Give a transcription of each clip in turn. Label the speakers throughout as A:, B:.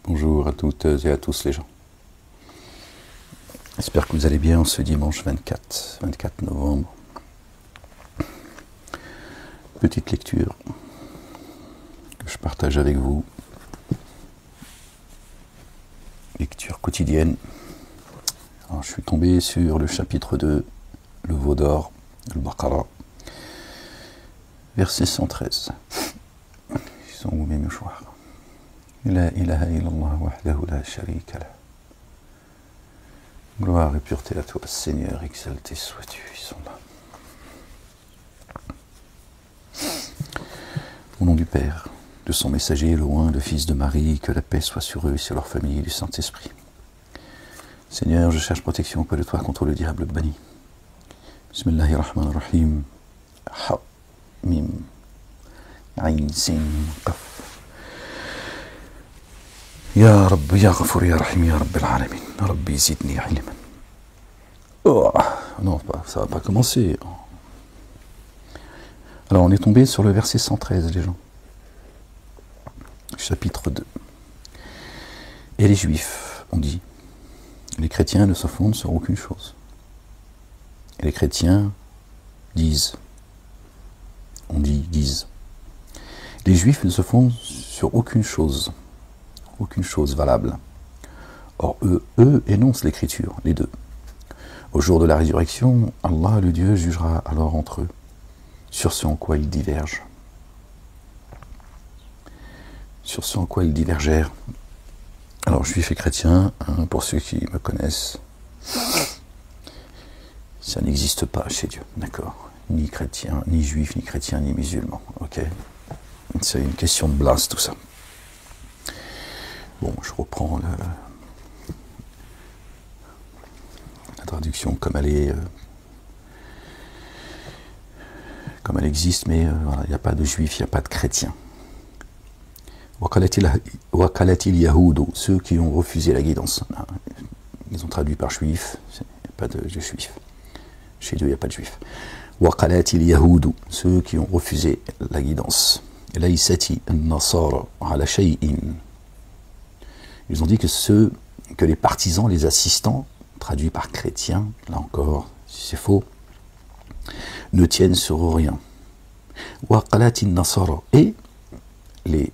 A: Bonjour à toutes et à tous les gens. J'espère que vous allez bien ce dimanche 24 novembre. Petite lecture que je partage avec vous. Lecture quotidienne. Alors, je suis tombé sur le chapitre 2, le veau d'or, le Baqara, verset 113. Ils sont où mes mouchoirs? La ilaha illallah wahdahu la sharika lah. Gloire et pureté à toi, Seigneur, exalté sois-tu. Ils sont là. Au nom du Père, de son messager, le oint, le Fils de Marie, que la paix soit sur eux et sur leur famille et du Saint-Esprit. Seigneur, je cherche protection auprès de toi contre le diable banni. Bismillahirrahmanirrahim. Ha, mim, ayn, sin, qaf. Ya Rabbi, Ya Ghafour, Ya Rahim, Ya Rabbil Alamin. Rabbi zidni ilman. Oh, non, ça va pas commencer. Alors, on est tombé sur le verset 113, les gens. Chapitre 2. Et les Juifs ont dit, les chrétiens ne se fondent sur aucune chose. Et les chrétiens disent, disent. Les Juifs ne se fondent sur aucune chose valable. Or, eux énoncent l'écriture, les deux. Au jour de la résurrection, Allah, le Dieu, jugera alors entre eux sur ce en quoi ils divergent. Sur ce en quoi ils divergèrent. Alors, juifs et chrétiens, hein, pour ceux qui me connaissent, ça n'existe pas chez Dieu, d'accord? Ni chrétien, ni juif, ni chrétien, ni musulman, ok? C'est une question de blase, tout ça. Bon, je reprends la traduction comme elle est, comme elle existe, mais voilà, il n'y a pas de juifs, il n'y a pas de chrétiens. Wakalatil Yahoudou, ceux qui ont refusé la guidance. Ils ont traduit par juifs, il n'y a pas de juifs. Chez Dieu, il n'y a pas de juifs. Wakalatil Yahoudou, ceux qui ont refusé la guidance. Laïsati an-nasara ala shay'in. Ils ont dit que les partisans, les assistants, traduits par chrétiens, là encore, si c'est faux, ne tiennent sur rien. Waqalatin nasara, et les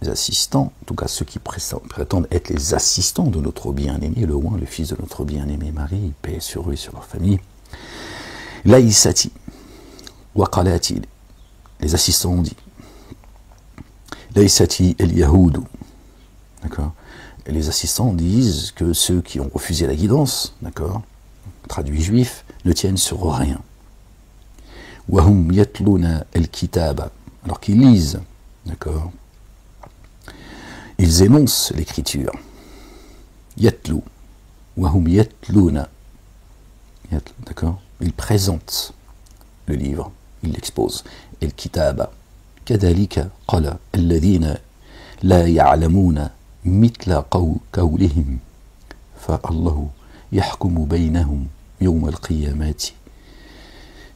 A: assistants, en tout cas ceux qui prétendent être les assistants de notre bien-aimé, le oint, le fils de notre bien-aimé Marie, paix sur eux et sur leur famille. Laïsati, waqalati, les assistants ont dit. Laïsati el yahoudou. D'accord. Et les assistants disent que ceux qui ont refusé la guidance, d'accord, traduit juif, ne tiennent sur rien. Wahum yatluna el-kitaba, alors qu'ils lisent, d'accord, ils énoncent l'écriture. Yatlu, wahum yatluna, d'accord, ils présentent le livre, ils l'exposent. El-kitaba, kadalika qala alladhina la ya'lamuna مثل قولهم فالله يحكم بينهم يوم القيامة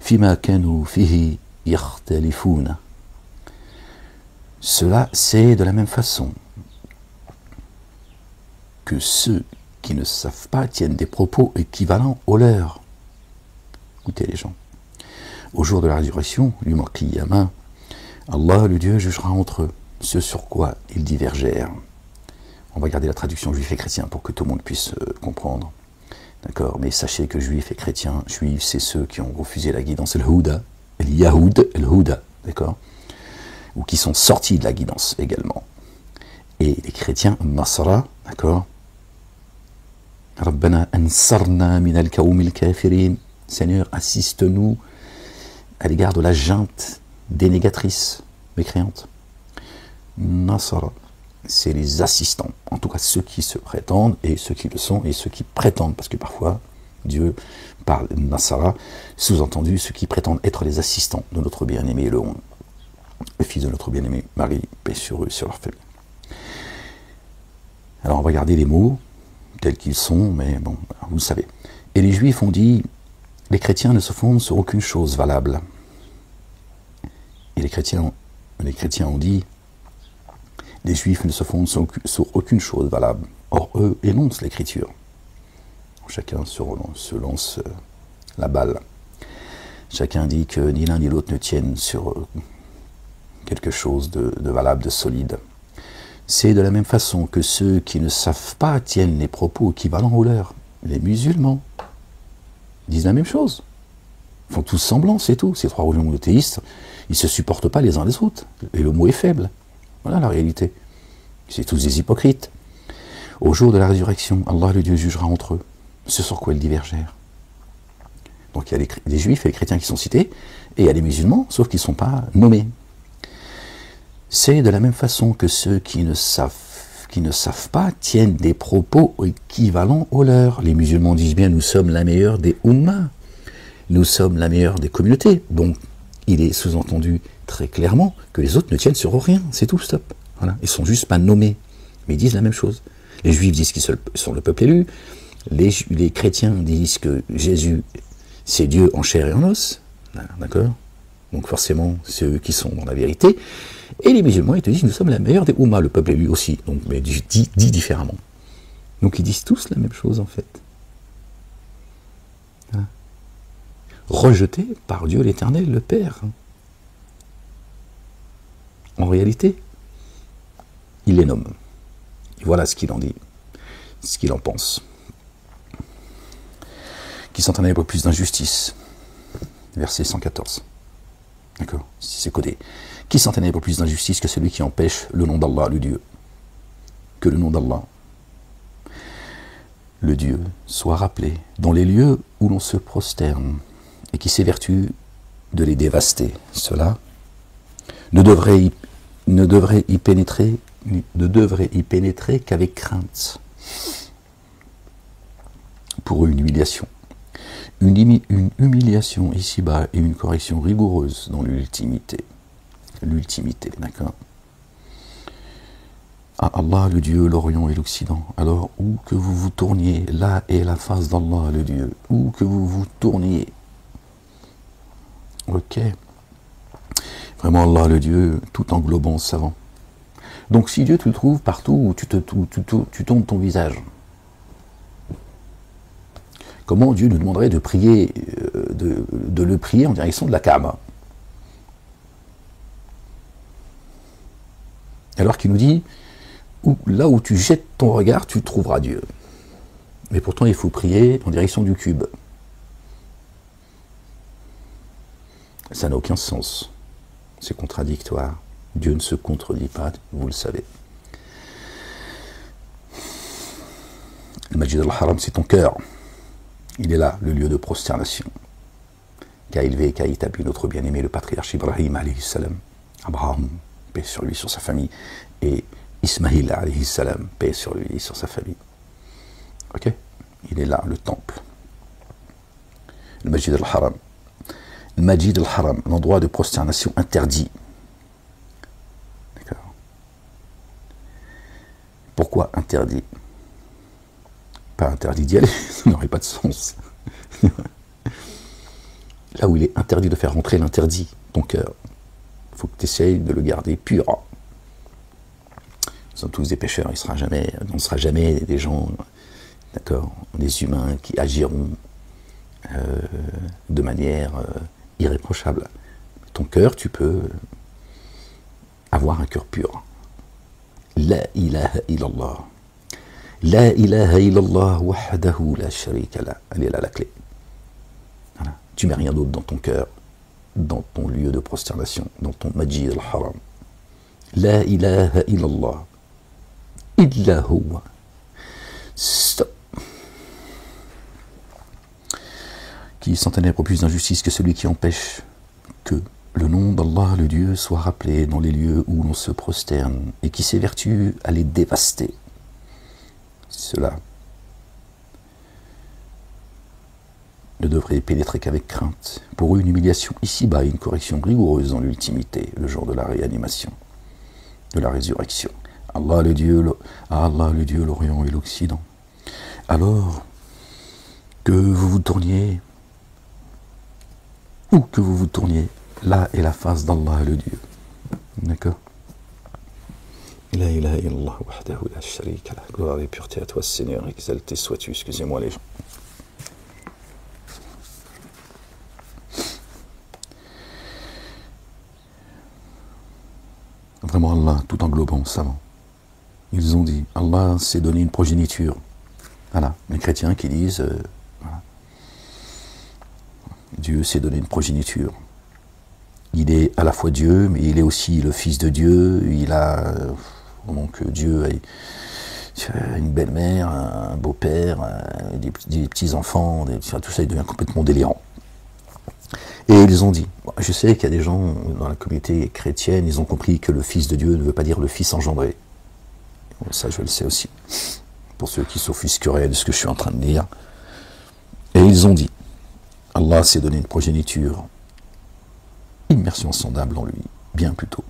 A: فيما كانوا فيه يختلفون. Cela, c'est de la même façon que ceux qui ne savent pas tiennent des propos équivalents aux leurs. Écoutez les gens, au jour de la résurrection, yawm al-qiyamah, Allah, le Dieu, jugera entre eux ce sur quoi ils divergèrent. On va garder la traduction juif et chrétien pour que tout le monde puisse comprendre. D'accord? Mais sachez que juifs et chrétiens, juifs, c'est ceux qui ont refusé la guidance, el Houda, el Yahoud, el Houda, d'accord? Ou qui sont sortis de la guidance également. Et les chrétiens, Nasra, d'accord? Rabbana ansarna min al-kawmi al-kafirin. Seigneur, assiste-nous à l'égard de la junte dénégatrice, mécréante. Nasra. C'est les assistants, en tout cas ceux qui se prétendent, et ceux qui le sont, et ceux qui prétendent, parce que parfois Dieu parle Nasara, sous-entendu ceux qui prétendent être les assistants de notre bien-aimé, le fils de notre bien-aimé Marie, paix sur eux, sur leur famille. Alors on va garder les mots tels qu'ils sont, mais bon, vous le savez. Et les Juifs ont dit, les chrétiens ne se fondent sur aucune chose valable. Et les chrétiens ont dit, Les Juifs ne se fondent sur aucune chose valable. Or, eux énoncent l'écriture. Chacun se lance la balle. Chacun dit que ni l'un ni l'autre ne tiennent sur quelque chose de valable, de solide. C'est de la même façon que ceux qui ne savent pas tiennent les propos équivalents aux leurs. Les musulmans disent la même chose. Ils font tous semblant, c'est tout. Ces trois religions monothéistes, ils ne se supportent pas les uns les autres. Et le mot est faible. Voilà la réalité. C'est tous des hypocrites. Au jour de la résurrection, Allah le Dieu jugera entre eux. Ce sur quoi ils divergèrent. Donc il y a les juifs et les chrétiens qui sont cités, et il y a les musulmans, sauf qu'ils ne sont pas nommés. C'est de la même façon que ceux qui ne savent pas tiennent des propos équivalents aux leurs. Les musulmans disent bien, nous sommes la meilleure des ummas, nous sommes la meilleure des communautés. Donc il est sous-entendu très clairement que les autres ne tiennent sur rien, c'est tout, stop. Voilà. Ils ne sont juste pas nommés, mais ils disent la même chose. Les juifs disent qu'ils sont le peuple élu, les chrétiens disent que Jésus, c'est Dieu en chair et en os, d'accord? Donc forcément, c'est eux qui sont dans la vérité. Et les musulmans, ils te disent, nous sommes la meilleure des ummas, le peuple élu aussi, donc, mais dit différemment. Donc ils disent tous la même chose en fait. Hein? Rejeté par Dieu l'Éternel, le Père. En réalité, il les nomme. Et voilà ce qu'il en dit, ce qu'il en pense. Qui s'entraîne à plus d'injustice. Verset 114. D'accord? Si c'est codé. Qui s'entraîne à plus d'injustice que celui qui empêche le nom d'Allah, le Dieu. Que le nom d'Allah, le Dieu, soit rappelé dans les lieux où l'on se prosterne et qui s'évertue de les dévaster. Cela ne devrait y pénétrer qu'avec crainte pour une humiliation. Une humiliation ici-bas et une correction rigoureuse dans l'ultimité. L'ultimité, d'accord? À Allah, le Dieu, l'Orient et l'Occident. Alors, où que vous vous tourniez, là est la face d'Allah, le Dieu. Où que vous vous tourniez. Ok. Vraiment, Allah, le Dieu, tout englobant, savant. Donc, si Dieu, tu le trouves partout où tu tournes ton visage, comment Dieu nous demanderait de prier, de le prier en direction de la Kaaba? Alors qu'il nous dit, là où tu jettes ton regard, tu trouveras Dieu. Mais pourtant, il faut prier en direction du cube. Ça n'a aucun sens. C'est contradictoire. Dieu ne se contredit pas, vous le savez. Le Masjid al-Haram, c'est ton cœur. Il est là, le lieu de prosternation, qu'a élevé et qu'a établi notre bien-aimé, le patriarche Ibrahim, alayhi salam. Abraham, paix sur lui, sur sa famille, et Ismaïl, alayhi salam, paix sur lui, sur sa famille. Ok? Il est là, le temple. Le Masjid al-Haram. Le Masjid al-Haram, l'endroit de prosternation interdit. D'accord? Pourquoi interdit? Pas interdit d'y aller, ça n'aurait pas de sens. Là où il est interdit de faire rentrer l'interdit, ton cœur, il faut que tu essayes de le garder pur. Nous sommes tous des pécheurs, on ne sera jamais des gens, d'accord, des humains qui agiront de manière irréprochable. Ton cœur, tu peux avoir un cœur pur. La ilaha illallah. La ilaha illallah wahdahu la sharika la. Elle est là la clé. Voilà. Tu mets rien d'autre dans ton cœur, dans ton lieu de prosternation, dans ton Masjid al-Haram. La ilaha illallah. Illa huwa. Stop. Qui sans ténèbres plus d'injustice que celui qui empêche que le nom d'Allah, le Dieu, soit rappelé dans les lieux où l'on se prosterne et qui s'évertue à les dévaster. Cela ne devrait pénétrer qu'avec crainte, pour une humiliation ici-bas et une correction rigoureuse dans l'ultimité, le jour de la réanimation, de la résurrection. Allah le Dieu, l'Orient et l'Occident. Alors que vous vous tourniez, où que vous vous tourniez, là est la face d'Allah le Dieu. D'accord? La ilaha illallah wahdahu la sharika lah. Gloire et pureté à toi, Seigneur, exalté sois-tu. Excusez-moi les gens. Vraiment Allah, tout englobant, savant. Ils ont dit, Allah s'est donné une progéniture. Voilà, les chrétiens qui disent, voilà, Dieu s'est donné une progéniture. Il est à la fois Dieu, mais il est aussi le Fils de Dieu. Il a, donc Dieu a une belle-mère, un beau-père, des petits-enfants, tout ça, il devient complètement délirant. Et ils ont dit, je sais qu'il y a des gens dans la communauté chrétienne, ils ont compris que le Fils de Dieu ne veut pas dire le Fils engendré. Ça, je le sais aussi, pour ceux qui s'offusqueraient de ce que je suis en train de dire. Et ils ont dit, Allah s'est donné une progéniture, immersion sondable en lui, bien plutôt.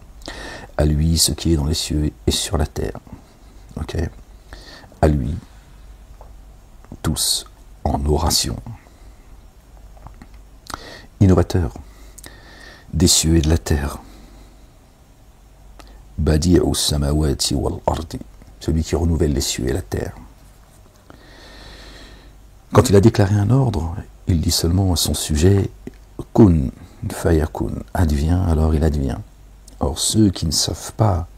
A: À lui, ce qui est dans les cieux et sur la terre. Ok. À lui, tous en oration. Innovateur des cieux et de la terre. Badi'u samawati wal ardi, celui qui renouvelle les cieux et la terre. Quand il a déclaré un ordre, il dit seulement à son sujet kun fayakun, advient, alors il advient. Or ceux qui ne savent pas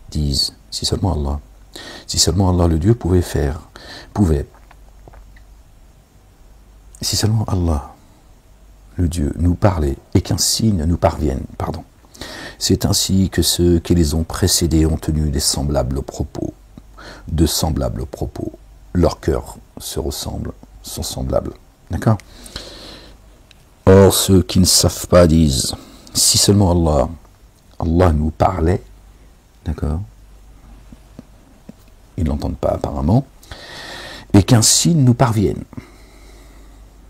A: disent, si seulement Allah le Dieu pouvait, si seulement Allah le Dieu nous parlait et qu'un signe nous parvienne, pardon. C'est ainsi que ceux qui les ont précédés ont tenu de semblables propos. Leurs cœurs se ressemblent, sont semblables. D'accord? Or, ceux qui ne savent pas disent, si seulement Allah nous parlait, d'accord? Ils ne l'entendent pas apparemment, et qu'un signe nous parvienne.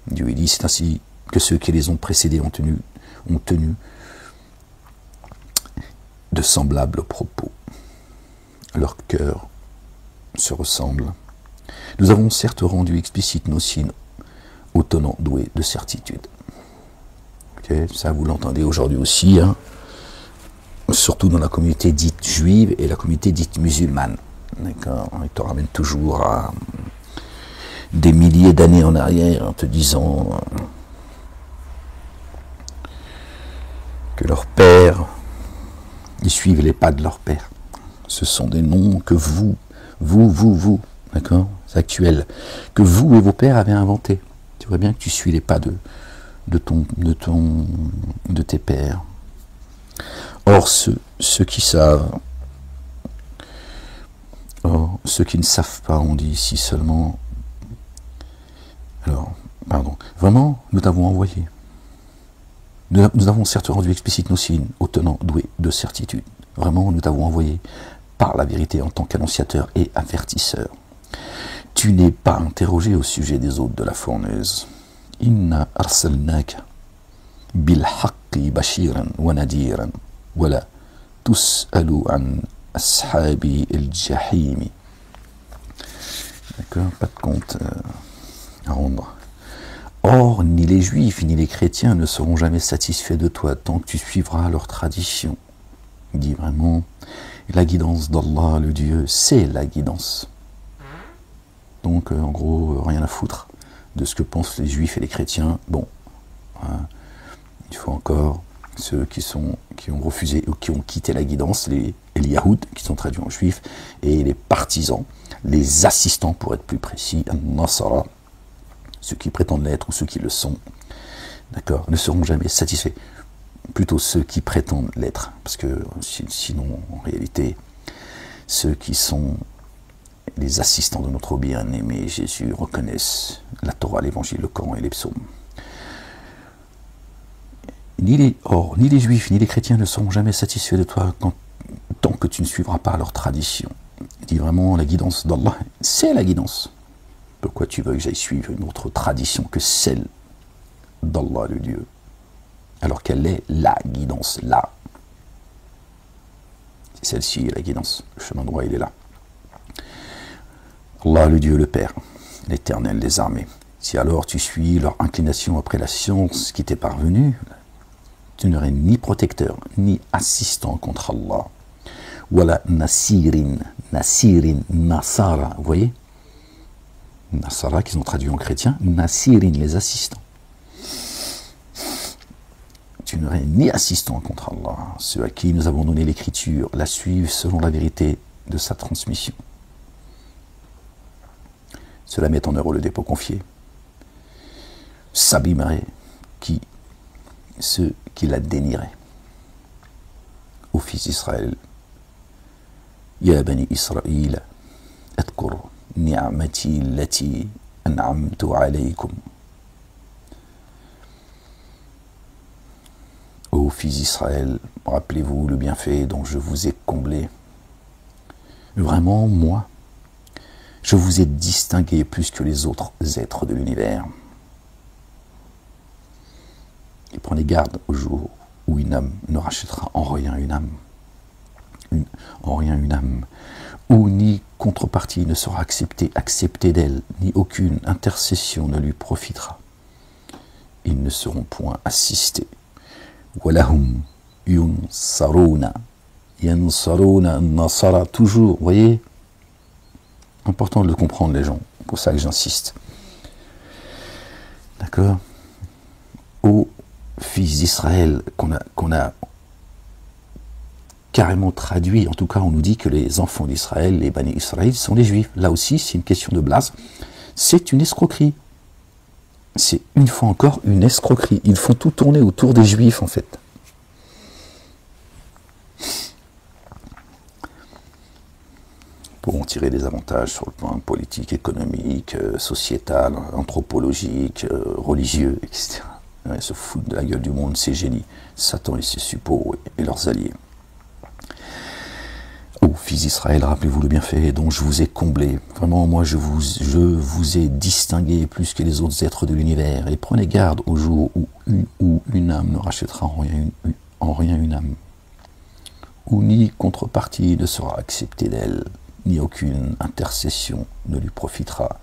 A: Dieu dit, c'est ainsi que ceux qui les ont précédés ont tenu de semblables propos. Leurs cœurs se ressemblent. Nous avons certes rendu explicites nos signes aux tenants doués de certitude. Okay, ça vous l'entendez aujourd'hui aussi, hein, surtout dans la communauté dite juive et la communauté dite musulmane. D'accord, ils te ramènent toujours à des milliers d'années en arrière en te disant que leur père, ils suivent les pas de leur père. Ce sont des noms que vous, d'accord, c'est actuel, que vous et vos pères avez inventés. Tu vois bien que tu suis les pas de tes pères. Or, ceux qui savent, ceux qui ne savent pas, on dit ici seulement, alors, pardon, vraiment, nous t'avons envoyé. Nous avons certes rendu explicite nos signes aux tenants doués de certitude. Vraiment, nous t'avons envoyé par la vérité en tant qu'annonciateur et avertisseur. Tu n'es pas interrogé au sujet des hôtes de la fournaise. Inna arsalnaka bil haqqi bashiran wa nadiran wala tus'alu an ashabi al jahimi. D'accord, pas de compte à rendre. Or, ni les juifs ni les chrétiens ne seront jamais satisfaits de toi tant que tu suivras leur tradition. Il dit vraiment, la guidance d'Allah, le Dieu, c'est la guidance. Donc, en gros, rien à foutre de ce que pensent les juifs et les chrétiens. Bon, hein, il faut encore ceux qui ont refusé ou qui ont quitté la guidance, les Yahoud, qui sont traduits en juifs, et les partisans, les assistants pour être plus précis, Nasara, ceux qui prétendent l'être ou ceux qui le sont, d'accord, ne seront jamais satisfaits. Plutôt ceux qui prétendent l'être, parce que sinon, en réalité, ceux qui sont les assistants de notre bien-aimé Jésus reconnaissent la Torah, l'Évangile, le Coran et les psaumes. Ni les juifs ni les chrétiens ne seront jamais satisfaits de toi tant que tu ne suivras pas leur tradition. Il dit vraiment, la guidance d'Allah, c'est la guidance. Pourquoi tu veux que j'aille suivre une autre tradition que celle d'Allah le Dieu, alors qu'elle est la guidance, là. C'est celle-ci, la guidance. Le chemin droit, il est là. Allah le Dieu, le Père, l'Éternel des armées. Si alors tu suis leur inclination après la science qui t'est parvenue, tu n'aurais ni protecteur, ni assistant contre Allah. Voilà, Nasirin, Nasirin, Nasara, vous voyez? Nasara, qu'ils ont traduit en chrétien, Nasirin, les assistants. Tu n'aurais ni assistant contre Allah, ceux à qui nous avons donné l'écriture, la suivent selon la vérité de sa transmission. Cela met en œuvre le dépôt confié. S'abîmerait ceux qui la dénieraient. Ô fils d'Israël, Ya bani Israël, adkur ni'amati allati an'amtu alaykum. Ô fils d'Israël, rappelez-vous le bienfait dont je vous ai comblé. Vraiment, moi, je vous ai distingué plus que les autres êtres de l'univers. Et prenez garde au jour où une âme ne rachètera en rien une âme, où ni contrepartie ne sera acceptée d'elle, ni aucune intercession ne lui profitera. Ils ne seront point assistés. Walahum yunsaruna, nasara, toujours, vous voyez, important de le comprendre les gens, pour ça que j'insiste. D'accord? Ô fils d'Israël, qu'on a carrément traduit, en tout cas on nous dit que les enfants d'Israël, les Bani Israël, sont les Juifs. Là aussi, c'est une question de blase, c'est une escroquerie. C'est une fois encore une escroquerie. Ils font tout tourner autour des Juifs en fait. Pour en tirer des avantages sur le plan politique, économique, sociétal, anthropologique, religieux, etc. Ils se foutent de la gueule du monde, ces génies, Satan et ses suppôts et leurs alliés. Ô fils d'Israël, rappelez-vous le bienfait dont je vous ai comblé. Vraiment, moi, je vous ai distingué plus que les autres êtres de l'univers. Et prenez garde au jour où une âme ne rachètera en rien une âme, où ni contrepartie ne sera acceptée d'elle, ni aucune intercession ne lui profitera.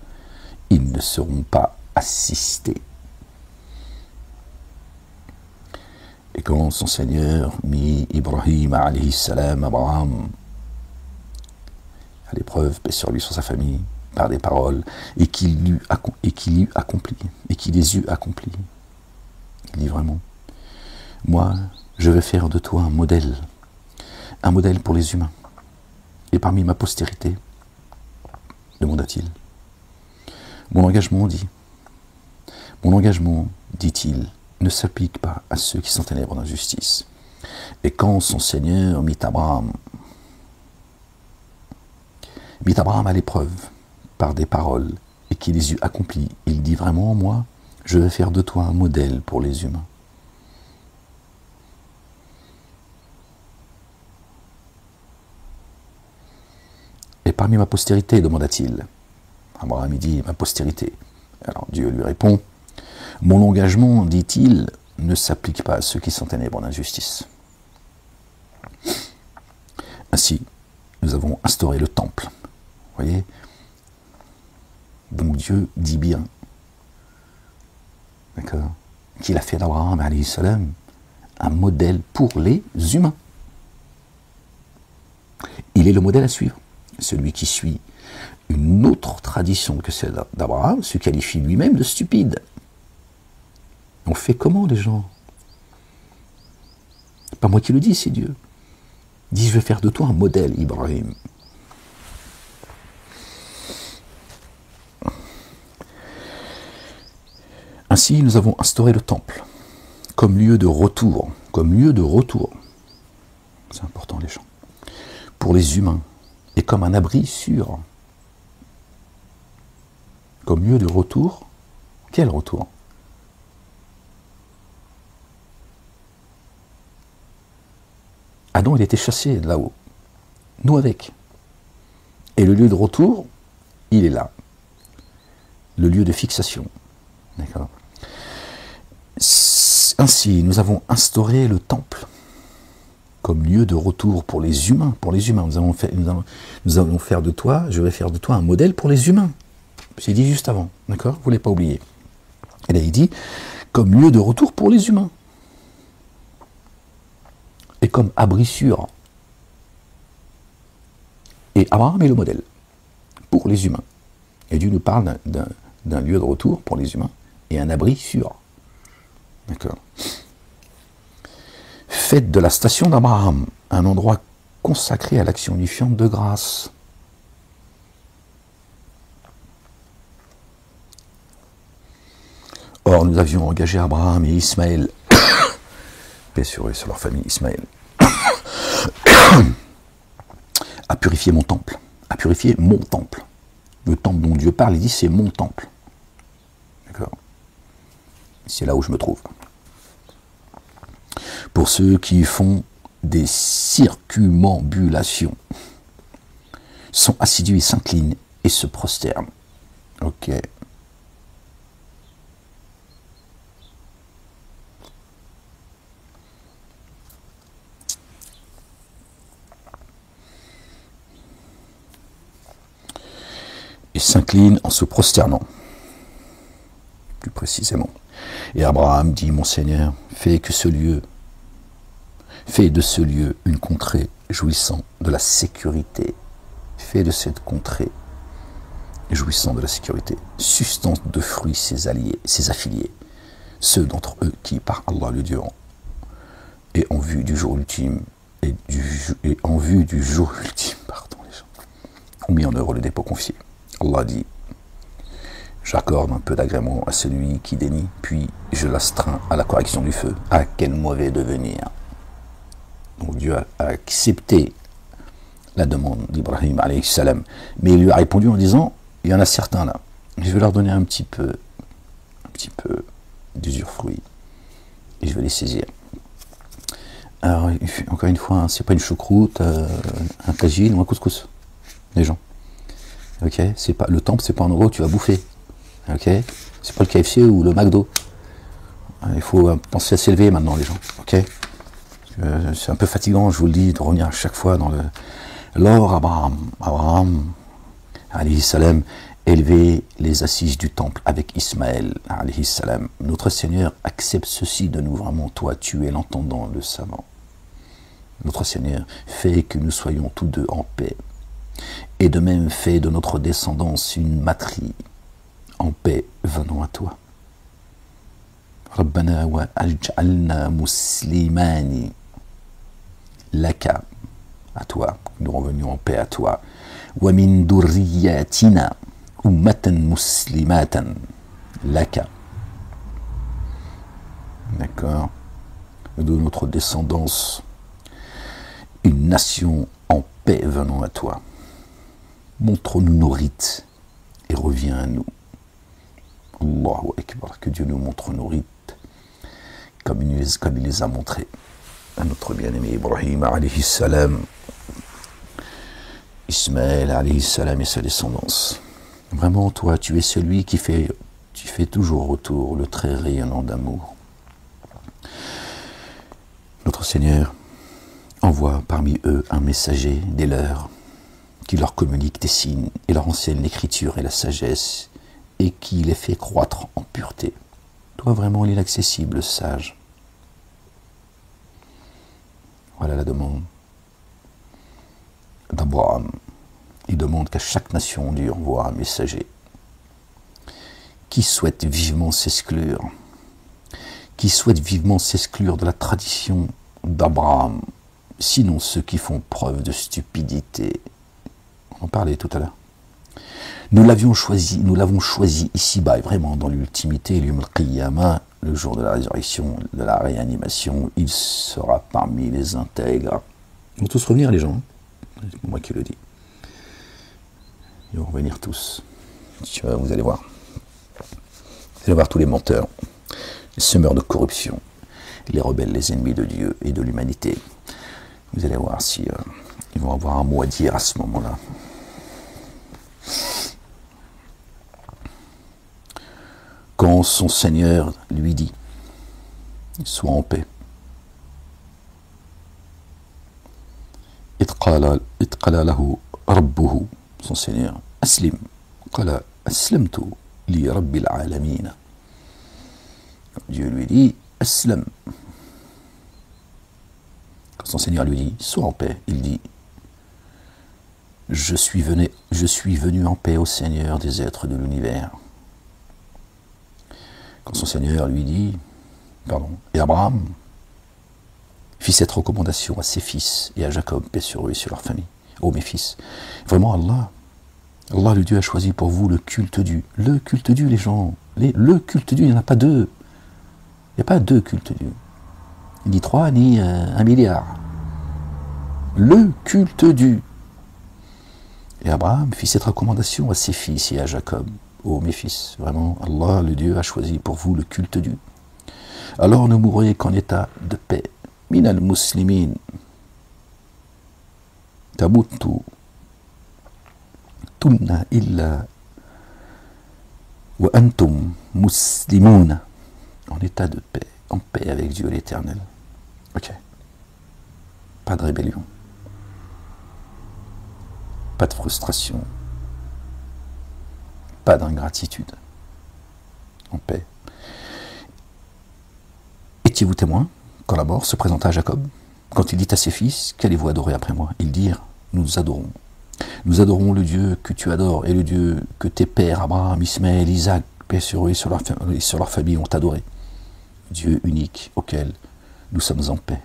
A: Ils ne seront pas assistés. Et quand son Seigneur mit Ibrahim alayhi salam, Abraham, à l'épreuve, paix sur lui, sur sa famille, par des paroles, et qu'il les eut accomplis. Il dit vraiment, moi, je vais faire de toi un modèle pour les humains, et parmi ma postérité, demanda-t-il. Mon engagement, dit-il, ne s'applique pas à ceux qui sont ténèbres d'injustice. Et quand son Seigneur mit Abraham à l'épreuve par des paroles et qu'il les eut accomplies, il dit vraiment, moi, je vais faire de toi un modèle pour les humains. Et parmi ma postérité, demanda-t-il. Abraham dit, ma postérité. Alors Dieu lui répond, mon engagement, dit-il, ne s'applique pas à ceux qui sont ténèbres d'injustice. Ainsi, nous avons instauré le temple. Vous voyez? Donc Dieu dit bien, d'accord, qu'il a fait d'Abraham, alayhi salam, un modèle pour les humains. Il est le modèle à suivre. Celui qui suit une autre tradition que celle d'Abraham se qualifie lui-même de stupide. On fait comment les gens? C'est pas moi qui le dis, c'est Dieu. Il dit, je vais faire de toi un modèle, Ibrahim. Ainsi, nous avons instauré le temple comme lieu de retour, c'est important les gens, pour les humains, et comme un abri sûr. Comme lieu de retour, quel retour? Adam, il était chassé de là-haut, nous avec. Et le lieu de retour, il est là. Le lieu de fixation. D'accord. Ainsi, nous avons instauré le temple comme lieu de retour pour les humains. Nous allons faire de toi, je vais faire de toi un modèle pour les humains. J'ai dit juste avant, d'accord? Vous ne l'avez pas oublié. Et là, il dit, comme lieu de retour pour les humains. Et comme abri sûr. Et Abraham est le modèle pour les humains. Et Dieu nous parle d'un lieu de retour pour les humains et un abri sûr. D'accord. Faites de la station d'Abraham un endroit consacré à l'action unifiante de grâce. Or, nous avions engagé Abraham et Ismaël, paix sur eux, sur leur famille, Ismaël, à purifier mon temple. À purifier mon temple. Le temple dont Dieu parle, il dit c'est mon temple. D'accord. C'est là où je me trouve. Pour ceux qui font des circumambulations, sont assidus et s'inclinent et se prosternent. Ok. Et s'incline en se prosternant, plus précisément. Et Abraham dit, mon Seigneur, fais de ce lieu une contrée jouissant de la sécurité. Fais de cette contrée jouissant de la sécurité, substance de fruits ses alliés, ses affiliés, ceux d'entre eux qui, par Allah le Dieu, et en vue du jour ultime, les gens, ont mis en œuvre le dépôt confié. Allah dit, j'accorde un peu d'agrément à celui qui dénie, puis je l'astreins à la correction du feu. Ah, quel mauvais devenir! Donc Dieu a accepté la demande d'Ibrahim alayhi salam, mais il lui a répondu en disant, il y en a certains là, je vais leur donner un petit peu d'usufruit, et je vais les saisir. Alors, encore une fois, c'est pas une choucroute, un tagine ou un couscous, les gens. Ok, c'est pas le temple, c'est pas un endroit où tu vas bouffer. Ok, c'est pas le KFC ou le McDo. Il faut penser à s'élever maintenant, les gens. Ok, c'est un peu fatigant, je vous le dis, de revenir à chaque fois dans le. Lors Abraham, alayhi salam, élevait les assises du temple avec Ismaël, alayhi salam. Notre Seigneur accepte ceci de nous, vraiment. Toi, tu es l'entendant, le savant. Notre Seigneur fait que nous soyons tous deux en paix. Et de même fait de notre descendance une matrie en paix venant à toi. Rabbana wa aj'alna muslimani laka, à toi, nous revenions en paix à toi. Wa min durriyatina ummatan muslimatan laka. D'accord. De notre descendance une nation en paix venant à toi. Montre-nous nos rites et reviens à nous. Allahu Akbar, que Dieu nous montre nos rites comme il les a montrés à notre bien-aimé Ibrahim alayhi salam, Ismaël alayhi salam et sa descendance. Vraiment, toi, tu es celui tu fais toujours retour le trait rayonnant d'amour. Notre Seigneur envoie parmi eux un messager des leurs, qui leur communique des signes et leur enseigne l'écriture et la sagesse, et qui les fait croître en pureté. Toi vraiment l'inaccessible sage. Voilà la demande d'Abraham. Il demande qu'à chaque nation Dieu envoie un messager qui souhaite vivement s'exclure, de la tradition d'Abraham, sinon ceux qui font preuve de stupidité. On en parlait tout à l'heure. Nous l'avons choisi ici-bas, et vraiment dans l'ultimité, le jour de la résurrection, de la réanimation, il sera parmi les intègres. Ils vont tous revenir, les gens. Hein, c'est moi qui le dis. Ils vont revenir tous. Vous allez voir. Vous allez voir tous les menteurs, les semeurs de corruption, les rebelles, les ennemis de Dieu et de l'humanité. Vous allez voir si ils vont avoir un mot à dire à ce moment-là. Quand son Seigneur lui dit « Sois en paix », itqala lahu rabbuhu, son Seigneur, aslim, qala aslamtu li rabbil alamin. Dieu lui dit « Aslam ». Quand son Seigneur lui dit « Sois en paix », il dit je suis venu en paix au Seigneur des êtres de l'univers. Quand son Seigneur lui dit, et Abraham fit cette recommandation à ses fils et à Jacob, paix sur eux et sur leur famille. Oh mes fils, vraiment Allah le Dieu a choisi pour vous le culte du les gens, le culte du, il n'y en a pas deux. Il n'y a pas deux cultes du. Ni 3, ni 1 milliard. Le culte du. Et Abraham fit cette recommandation à ses fils et à Jacob. Oh mes fils, vraiment, Allah le Dieu a choisi pour vous le culte du. Alors ne mourrez qu'en état de paix. Min al-muslimin. Tabutu. Tunna illa. Wa antum muslimoun. En état de paix, en paix avec Dieu l'Éternel. Ok. Pas de rébellion. Pas de frustration. Pas d'ingratitude. En paix. Étiez-vous témoin quand la mort se présenta à Jacob, quand il dit à ses fils, qu'allez-vous adorer après moi? Ils dirent, nous adorons. Nous adorons le Dieu que tu adores et le Dieu que tes pères, Abraham, Ismaël, Isaac, paix sur eux et sur leur famille ont adoré. Dieu unique auquel nous sommes en paix.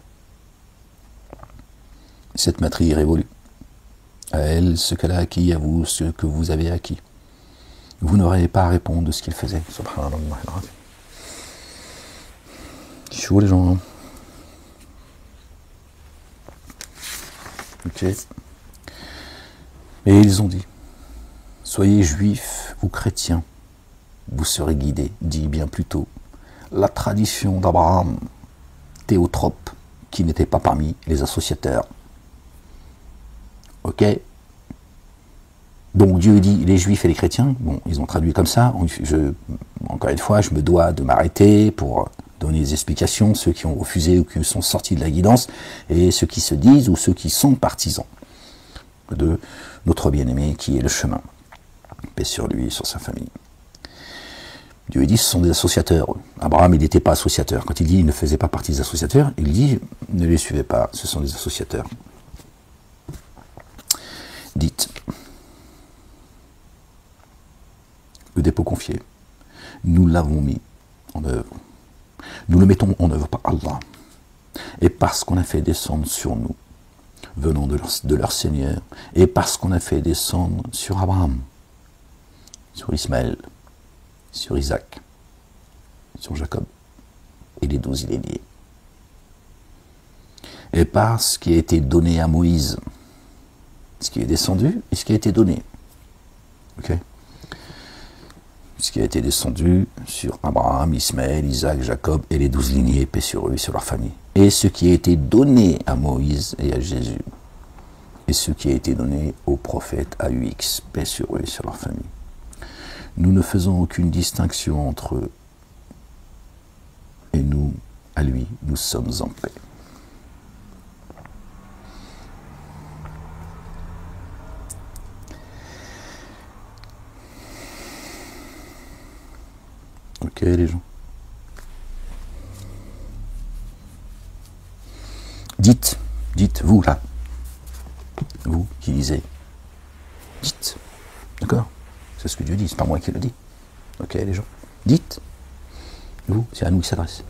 A: Cette matrie est révolue. À elle, ce qu'elle a acquis, à vous, ce que vous avez acquis. Vous n'aurez pas à répondre de ce qu'il faisait. Subhanallah. C'est chaud les gens. Hein. Ok. Et ils ont dit, soyez juifs ou chrétiens, vous serez guidés, dit bien plus tôt la tradition d'Abraham, théotrope, qui n'était pas parmi les associateurs. Ok. Donc Dieu dit les juifs et les chrétiens, bon, ils ont traduit comme ça, encore une fois, je me dois de m'arrêter pour donner des explications, ceux qui ont refusé ou qui sont sortis de la guidance, et ceux qui se disent ou ceux qui sont partisans de notre bien-aimé qui est le chemin. Paix sur lui et sur sa famille. Dieu dit ce sont des associateurs. Abraham, il n'était pas associateur. Quand il dit il ne faisait pas partie des associateurs, il dit ne les suivez pas, ce sont des associateurs. Dites, le dépôt confié, nous l'avons mis en œuvre. Nous le mettons en œuvre par Allah. Et parce qu'on a fait descendre sur nous, venant de leur Seigneur, et parce qu'on a fait descendre sur Abraham, sur Ismaël, sur Isaac, sur Jacob, et les 12 lignées. Et par ce qui a été donné à Moïse, ce qui est descendu et ce qui a été donné. Ok. Ce qui a été descendu sur Abraham, Ismaël, Isaac, Jacob et les 12 lignées, paix sur eux et sur leur famille. Et ce qui a été donné à Moïse et à Jésus. Et ce qui a été donné aux prophètes AUX, paix sur eux et sur leur famille. Nous ne faisons aucune distinction entre eux et nous, à lui, nous sommes en paix. Ok les gens. Dites, vous là, vous qui lisez, dites, d'accord? C'est ce que Dieu dit, c'est pas moi qui le dis. Ok les gens, dites, vous, c'est à nous qui s'adresse.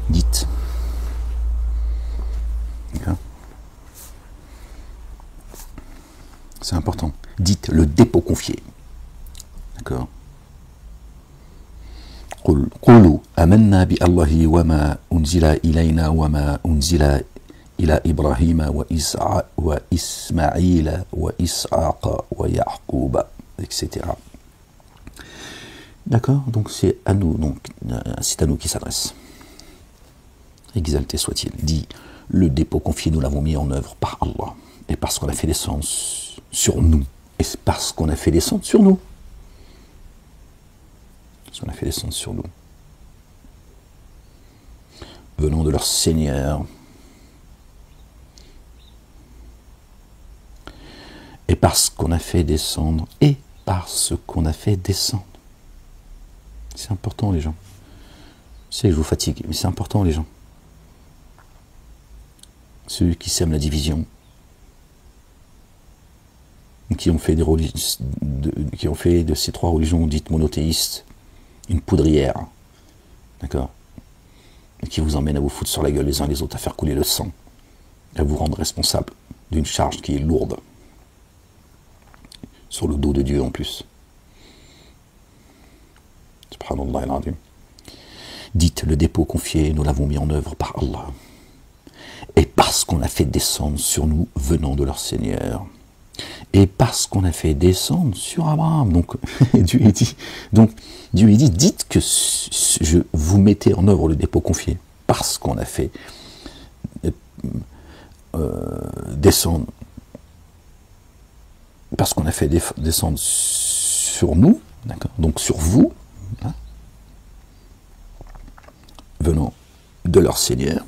A: Dites. D'accord? C'est important. Dites le dépôt confié. D'accord? قولوا آمنا بالله وما أنزل إلينا وما أنزل إلى إبراهيم وإسماعيل وإسحاق ويعقوب, etc. D'accord? Donc c'est à nous, c'est à nous qui s'adresse. Exalté soit-il. Dit, le dépôt confié, nous l'avons mis en œuvre par Allah. Et parce qu'on a fait descendre sur nous. Et c'est parce qu'on a fait descendre sur nous. On a fait descendre sur nous. Venant de leur Seigneur. Et parce qu'on a fait descendre. Et parce qu'on a fait descendre. C'est important les gens. Je sais que je vous fatigue, mais c'est important les gens. Ceux qui sèment la division. qui ont fait de ces trois religions dites monothéistes une poudrière, d'accord, et qui vous emmène à vous foutre sur la gueule les uns les autres, à faire couler le sang, à vous rendre responsable d'une charge qui est lourde, sur le dos de Dieu en plus. Subhanallah al-Azim. Dites, le dépôt confié, nous l'avons mis en œuvre par Allah, et parce qu'on a fait descendre sur nous venant de leur Seigneur, et parce qu'on a fait descendre sur Abraham. Donc Dieu dit, dites que vous mettez en œuvre le dépôt confié, parce qu'on a fait descendre, parce qu'on a fait descendre sur nous, d'accord, donc sur vous, hein, venant de leur Seigneur,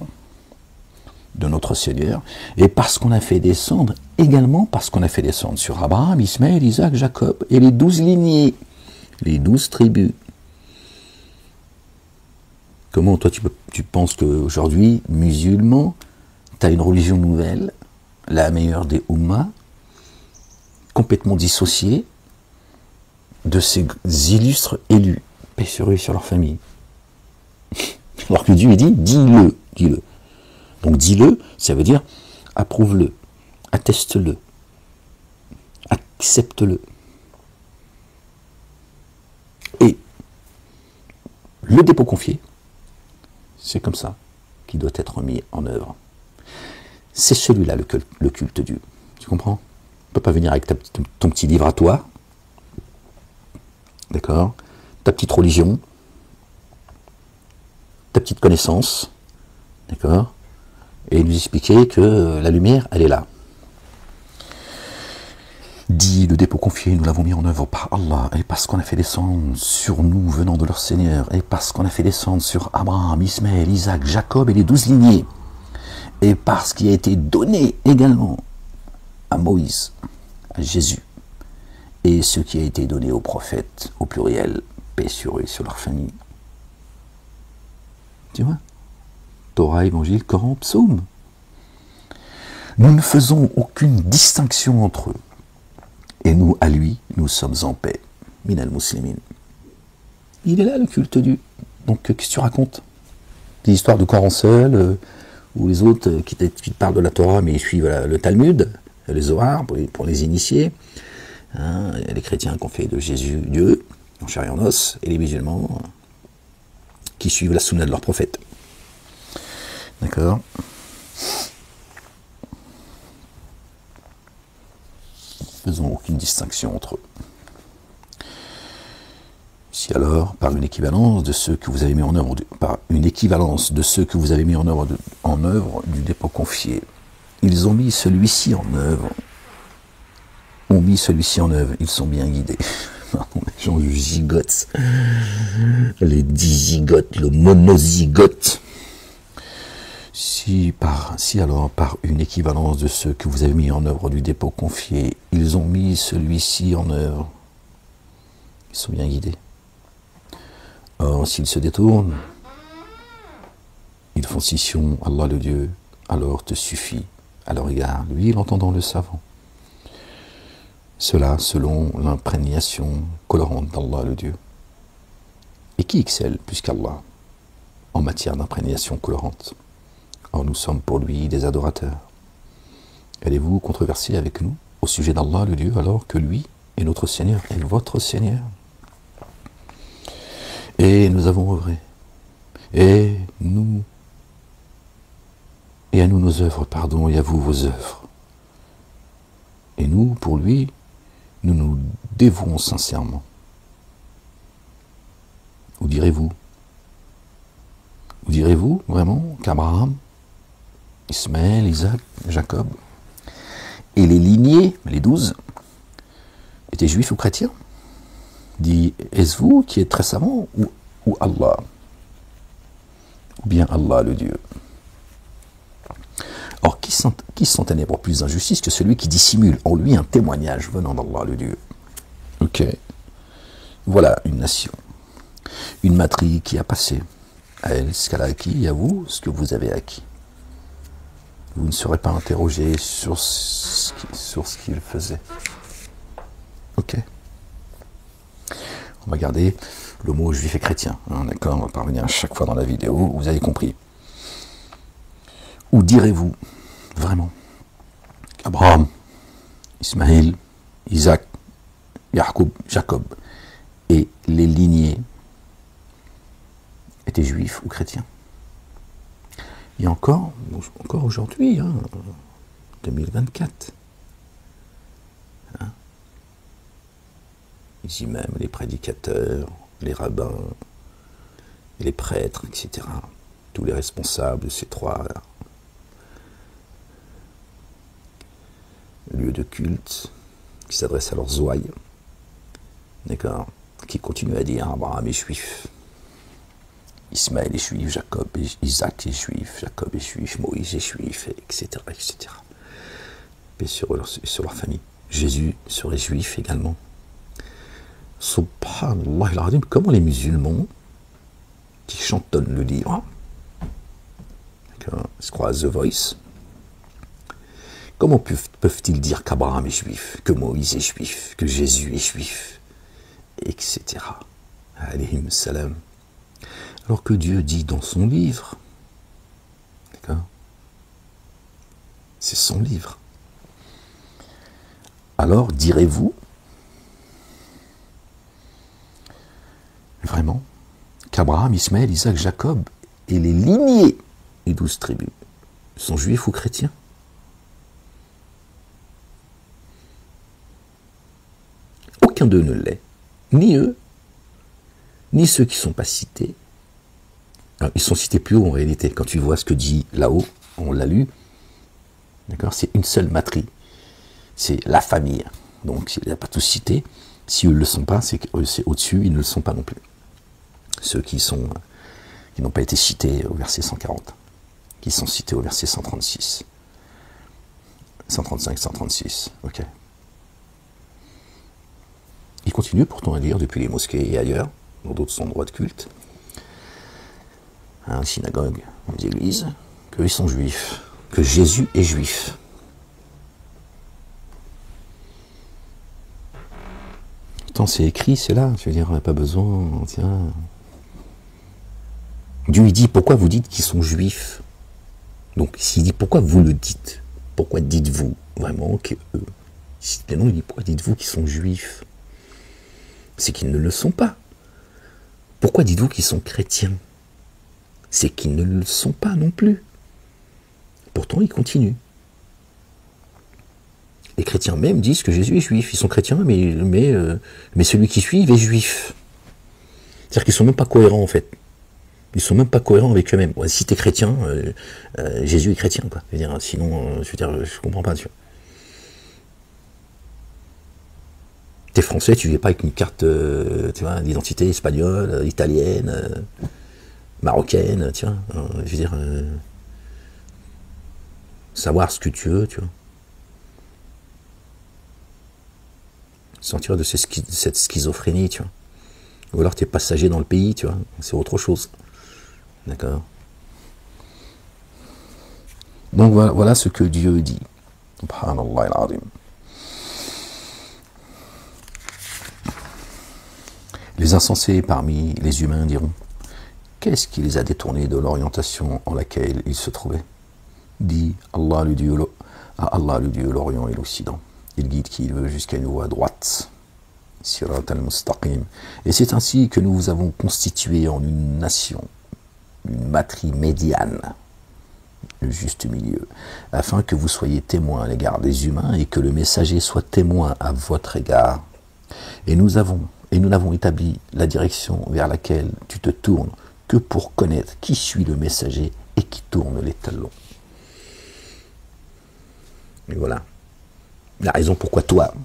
A: de notre Seigneur, et parce qu'on a fait descendre, également parce qu'on a fait descendre sur Abraham, Ismaël, Isaac, Jacob, et les 12 lignées, les 12 tribus. Comment toi tu penses qu'aujourd'hui, musulman, tu as une religion nouvelle, la meilleure des Ummahs, complètement dissociée de ces illustres élus, paix sur eux et sur leur famille. Alors que Dieu dit, dis-le, dis-le. Donc dis-le, ça veut dire approuve-le, atteste-le, accepte-le. Et le dépôt confié, c'est comme ça qu'il doit être mis en œuvre. C'est celui-là le culte Dieu. Tu comprends? Tu ne peux pas venir avec ton petit livre à toi, d'accord, ta petite religion, ta petite connaissance, d'accord, et nous expliquer que la lumière, elle est là. Dit, le dépôt confié, nous l'avons mis en œuvre par Allah, et parce qu'on a fait descendre sur nous venant de leur Seigneur, et parce qu'on a fait descendre sur Abraham, Ismaël, Isaac, Jacob et les 12 lignées, et parce qu'il a été donné également à Moïse, à Jésus, et ce qui a été donné aux prophètes, au pluriel, paix sur eux et sur leur famille. Tu vois? Torah, Évangile, Coran, Psaume. Nous ne faisons aucune distinction entre eux. Et nous, à lui, nous sommes en paix. Minal muslimin. Il est là, le culte Dieu. Donc, qu'est-ce que tu racontes? Des histoires de Coran seul, ou les autres qui te parlent de la Torah, mais ils suivent le Talmud, les Zohar, pour les initiés. Hein, les chrétiens qui ont fait de Jésus Dieu, en chair et en os, et les musulmans qui suivent la sunna de leur prophète. D'accord? Faisons aucune distinction entre eux. Si alors, par une équivalence de ceux que vous avez mis en œuvre, en œuvre du dépôt confié, ils ont mis celui-ci en œuvre, ils sont bien guidés. Les gens du zigote, les dizygotes, le monozygote. Si alors, par une équivalence de ceux que vous avez mis en œuvre du dépôt confié, ils ont mis celui-ci en œuvre, ils sont bien guidés. Or, s'ils se détournent, ils font scission, Allah le Dieu, alors te suffit à leur égard, lui l'entendant le savant. Cela selon l'imprégnation colorante d'Allah le Dieu. Et qui excelle plus qu'Allah en matière d'imprégnation colorante? Or nous sommes pour lui des adorateurs. Allez-vous controverser avec nous au sujet d'Allah le Dieu alors que lui est notre Seigneur et votre Seigneur? Et nous avons œuvré. Et à nous nos œuvres, pardon, et à vous vos œuvres. Et nous, pour lui, nous nous dévouons sincèrement. Où direz-vous? Où direz-vous vraiment qu'Abraham, Ismaël, Isaac, Jacob, et les lignées, les 12, étaient juifs ou chrétiens? Dit, est-ce vous qui êtes très savant ou Allah? Ou bien Allah le Dieu? Or, qui sont ténèbres plus d'injustice que celui qui dissimule en lui un témoignage venant d'Allah le Dieu? Ok. Voilà une nation. Une matrie qui a passé. À elle ce qu'elle a acquis, et à vous ce que vous avez acquis. Vous ne serez pas interrogé sur ce qu'il faisait. On va garder le mot juif et chrétien. Hein, d'accord, on va parvenir à chaque fois dans la vidéo, vous avez compris. Ou direz-vous, vraiment, qu'Abraham, Ismaël, Isaac, Jacob et les lignées étaient juifs ou chrétiens? Et encore aujourd'hui, hein, 2024, hein, les imams, les prédicateurs, les rabbins, les prêtres, etc., tous les responsables de ces trois lieux de culte qui s'adressent à leurs ouailles, d'accord, qui continuent à dire Abraham est juif, Ismaël est juif, Jacob et Isaac est juif, Jacob est juif, Moïse est juif, etc., etc. Et sur leur famille. Jésus serait juif également. Subhanallah al-Azim, comment les musulmans qui chantonnent le livre, se croient à The Voice, comment peuvent-ils dire qu'Abraham est juif, que Moïse est juif, que Jésus est juif, etc. Alayhim salam. Alors que Dieu dit dans son livre, d'accord, c'est son livre. Alors direz-vous vraiment qu'Abraham, Ismaël, Isaac, Jacob et les lignées des 12 tribus sont juifs ou chrétiens? Aucun d'eux ne l'est, ni eux, ni ceux qui ne sont pas cités. Alors, ils sont cités plus haut en réalité. Quand tu vois ce que dit là-haut, on l'a lu, d'accord, c'est une seule matrie, c'est la famille. Donc il n'a pas tous cités. Si eux ne le sont pas, c'est au-dessus, ils ne le sont pas non plus. Ceux qui n'ont pas été cités au verset 140, qui sont cités au verset 136, 135, 136, ok. Il continue pourtant à dire depuis les mosquées et ailleurs, dans d'autres endroits de culte, hein, synagogues, les églises, qu'ils sont juifs, que Jésus est juif. Tant c'est écrit, c'est là, je veux dire, on n'a pas besoin, tiens. Dieu il dit, pourquoi vous dites qu'ils sont juifs? Donc s'il dit, pourquoi vous le dites? Pourquoi dites-vous vraiment que eux? Non, il dit, pourquoi dites-vous qu'ils sont juifs? C'est qu'ils ne le sont pas. Pourquoi dites-vous qu'ils sont chrétiens? C'est qu'ils ne le sont pas non plus. Pourtant, ils continuent. Les chrétiens même disent que Jésus est juif. Ils sont chrétiens, mais celui qui suit est juif. C'est-à-dire qu'ils ne sont même pas cohérents, en fait. Ils ne sont même pas cohérents avec eux-mêmes. Ouais, si tu es chrétien, Jésus est chrétien, quoi. Je veux dire, sinon, je comprends pas, tu vois. T'es français, tu ne viens pas avec une carte tu vois, d'identité espagnole, italienne, marocaine, tu vois. Je veux dire, savoir ce que tu veux, tu vois. Sortir de cette schizophrénie, tu vois. Ou alors tu es passager dans le pays, tu vois. C'est autre chose. D'accord. Donc voilà ce que Dieu dit. Subhanallah al-Azim. Les insensés parmi les humains diront, qu'est-ce qui les a détournés de l'orientation en laquelle ils se trouvaient? Dit Allah le Dieu, à Allah le Dieu l'Orient et l'Occident. Il guide qui il veut jusqu'à une voie droite. Sirat al-Mustaqim. Et c'est ainsi que nous vous avons constitué en une nation, une matrie médiane, le juste milieu, afin que vous soyez témoins à l'égard des humains et que le messager soit témoin à votre égard. Et nous n'avons établi la direction vers laquelle tu te tournes que pour connaître qui suit le messager et qui tourne les talons. Et voilà la raison pourquoi toi,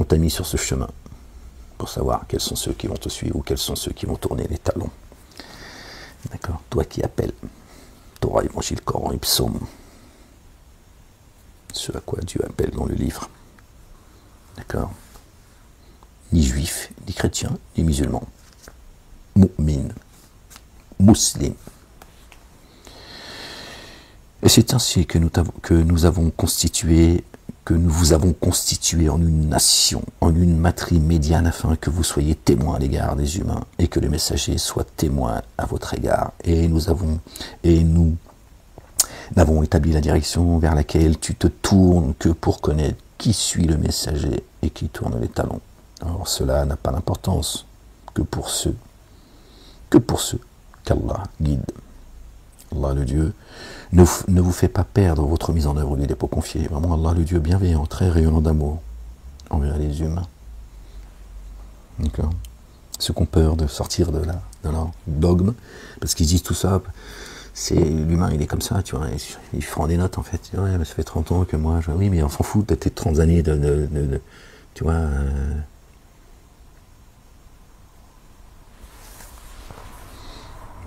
A: on t'a mis sur ce chemin, pour savoir quels sont ceux qui vont te suivre ou quels sont ceux qui vont tourner les talons. D'accord? Toi qui appelles Torah, Évangile, Coran et Psaume, ce à quoi Dieu appelle dans le livre. D'accord? Ni juifs, ni chrétiens, ni musulmans. Mu'min, muslim. Et c'est ainsi que nous avons constitué que nous vous avons constitué en une nation, en une matrie médiane, afin que vous soyez témoins à l'égard des humains, et que les messagers soient témoins à votre égard. Et nous n'avons établi la direction vers laquelle tu te tournes que pour connaître qui suit le messager et qui tourne les talons. Alors cela n'a pas d'importance que pour ceux qu'Allah guide. Allah le Dieu ne vous fait pas perdre votre mise en œuvre du dépôt confié. Vraiment, Allah le Dieu bienveillant, très rayonnant d'amour envers les humains. D'accord. Ceux qui ont peur de sortir de leur dogme, parce qu'ils disent tout ça, c'est l'humain, il est comme ça, tu vois, ils feront des notes en fait. Ouais, mais ça fait 30 ans que moi, oui, mais on s'en fout, peut-être 30 années tu vois.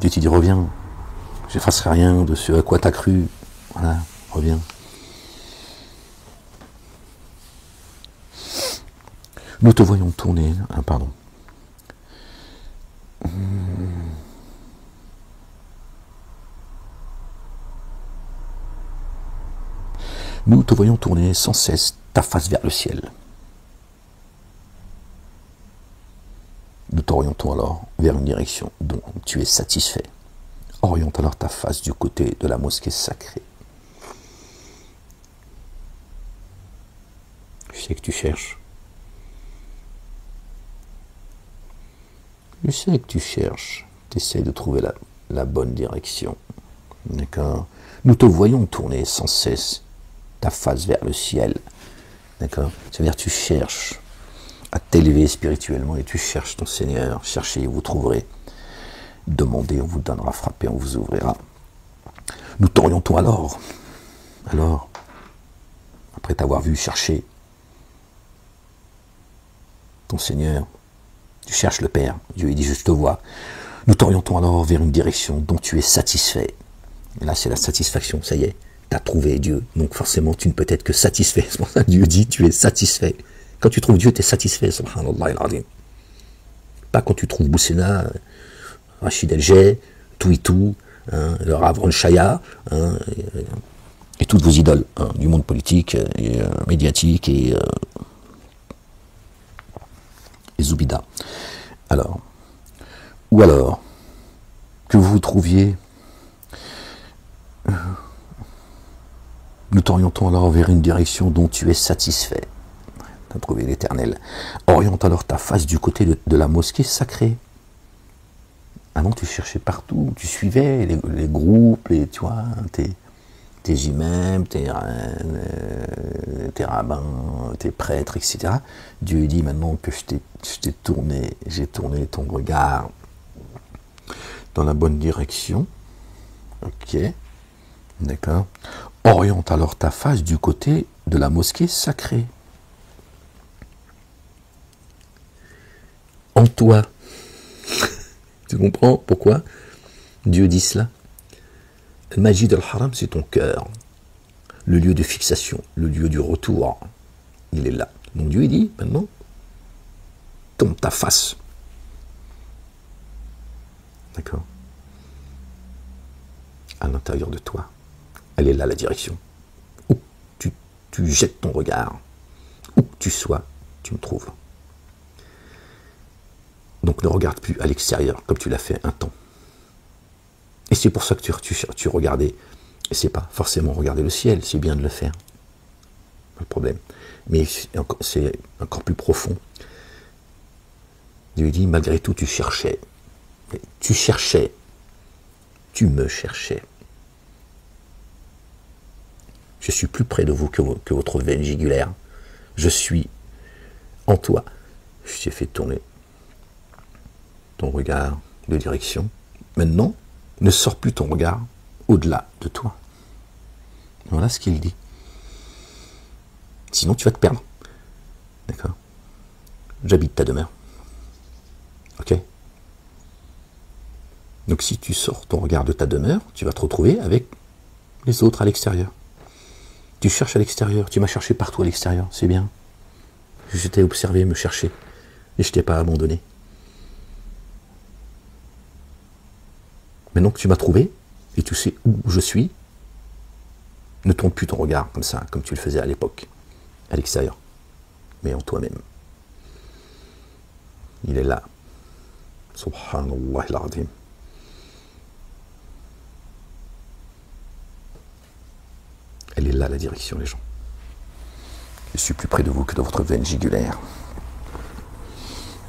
A: Dieu te dit, reviens, j'effacerai rien de ce à quoi t'as cru, voilà, reviens. Nous te voyons tourner, pardon. Nous te voyons tourner sans cesse ta face vers le ciel. Nous t'orientons alors vers une direction dont tu es satisfait. Oriente alors ta face du côté de la mosquée sacrée. Je sais que tu cherches. Je sais que tu cherches. Tu essaies de trouver la bonne direction. D'accord. Nous te voyons tourner sans cesse ta face vers le ciel. D'accord. C'est-à-dire tu cherches à t'élever spirituellement et tu cherches ton Seigneur. Cherchez et vous trouverez. Demandez, on vous donnera. Frappez, on vous ouvrira. Nous t'orientons alors, après t'avoir vu chercher ton Seigneur, tu cherches le Père. Dieu il dit, je te vois. Nous t'orientons alors vers une direction dont tu es satisfait. Et là, c'est la satisfaction, ça y est. Tu as trouvé Dieu. Donc forcément, tu ne peux être que satisfait. C'est pour ça que Dieu dit, tu es satisfait. Quand tu trouves Dieu, tu es satisfait. Subhanallah al-Azim. Pas quand tu trouves Boussena, Rachid El-Jay, tout, le Rav Shaya, et toutes vos idoles du monde politique et médiatique et Zoubida. Alors, ou alors, que vous vous trouviez, nous t'orientons alors vers une direction dont tu es satisfait. Tu as trouvé l'Éternel. Oriente alors ta face du côté de la mosquée sacrée. Avant, tu cherchais partout, tu suivais les groupes, tu vois, tes imams, tes rabbins, tes prêtres, etc. Dieu dit maintenant que j'ai tourné ton regard dans la bonne direction. Ok, d'accord. Oriente alors ta face du côté de la mosquée sacrée. En toi. Tu comprends pourquoi Dieu dit cela? Al-Majid al-Haram, c'est ton cœur, le lieu de fixation, le lieu du retour. Il est là. Donc Dieu dit, maintenant, tourne ta face. D'accord? À l'intérieur de toi. Elle est là, la direction. Où tu jettes ton regard, où que tu sois, tu me trouves. Donc ne regarde plus à l'extérieur, comme tu l'as fait un temps. Et c'est pour ça que tu regardais. Et c'est pas forcément regarder le ciel, c'est bien de le faire. Pas le problème. Mais c'est encore plus profond. Dieu dit, malgré tout, tu cherchais. Tu cherchais. Tu me cherchais. Je suis plus près de vous que votre veine jugulaire. Je suis en toi. Je t'ai fait tourner ton regard de direction. Maintenant, ne sors plus ton regard au-delà de toi. Voilà ce qu'il dit. Sinon, tu vas te perdre. D'accord? J'habite ta demeure. Ok? Donc, si tu sors ton regard de ta demeure, tu vas te retrouver avec les autres à l'extérieur. Tu cherches à l'extérieur. Tu m'as cherché partout à l'extérieur. C'est bien. Je t'ai observé me chercher. Et je t'ai pas abandonné. Maintenant que tu m'as trouvé, et tu sais où je suis, ne tourne plus ton regard comme ça, comme tu le faisais à l'époque. à l'extérieur, mais en toi-même. Il est là. Subhanallah al-Azim. Elle est là, la direction, les gens. Je suis plus près de vous que de votre veine jugulaire.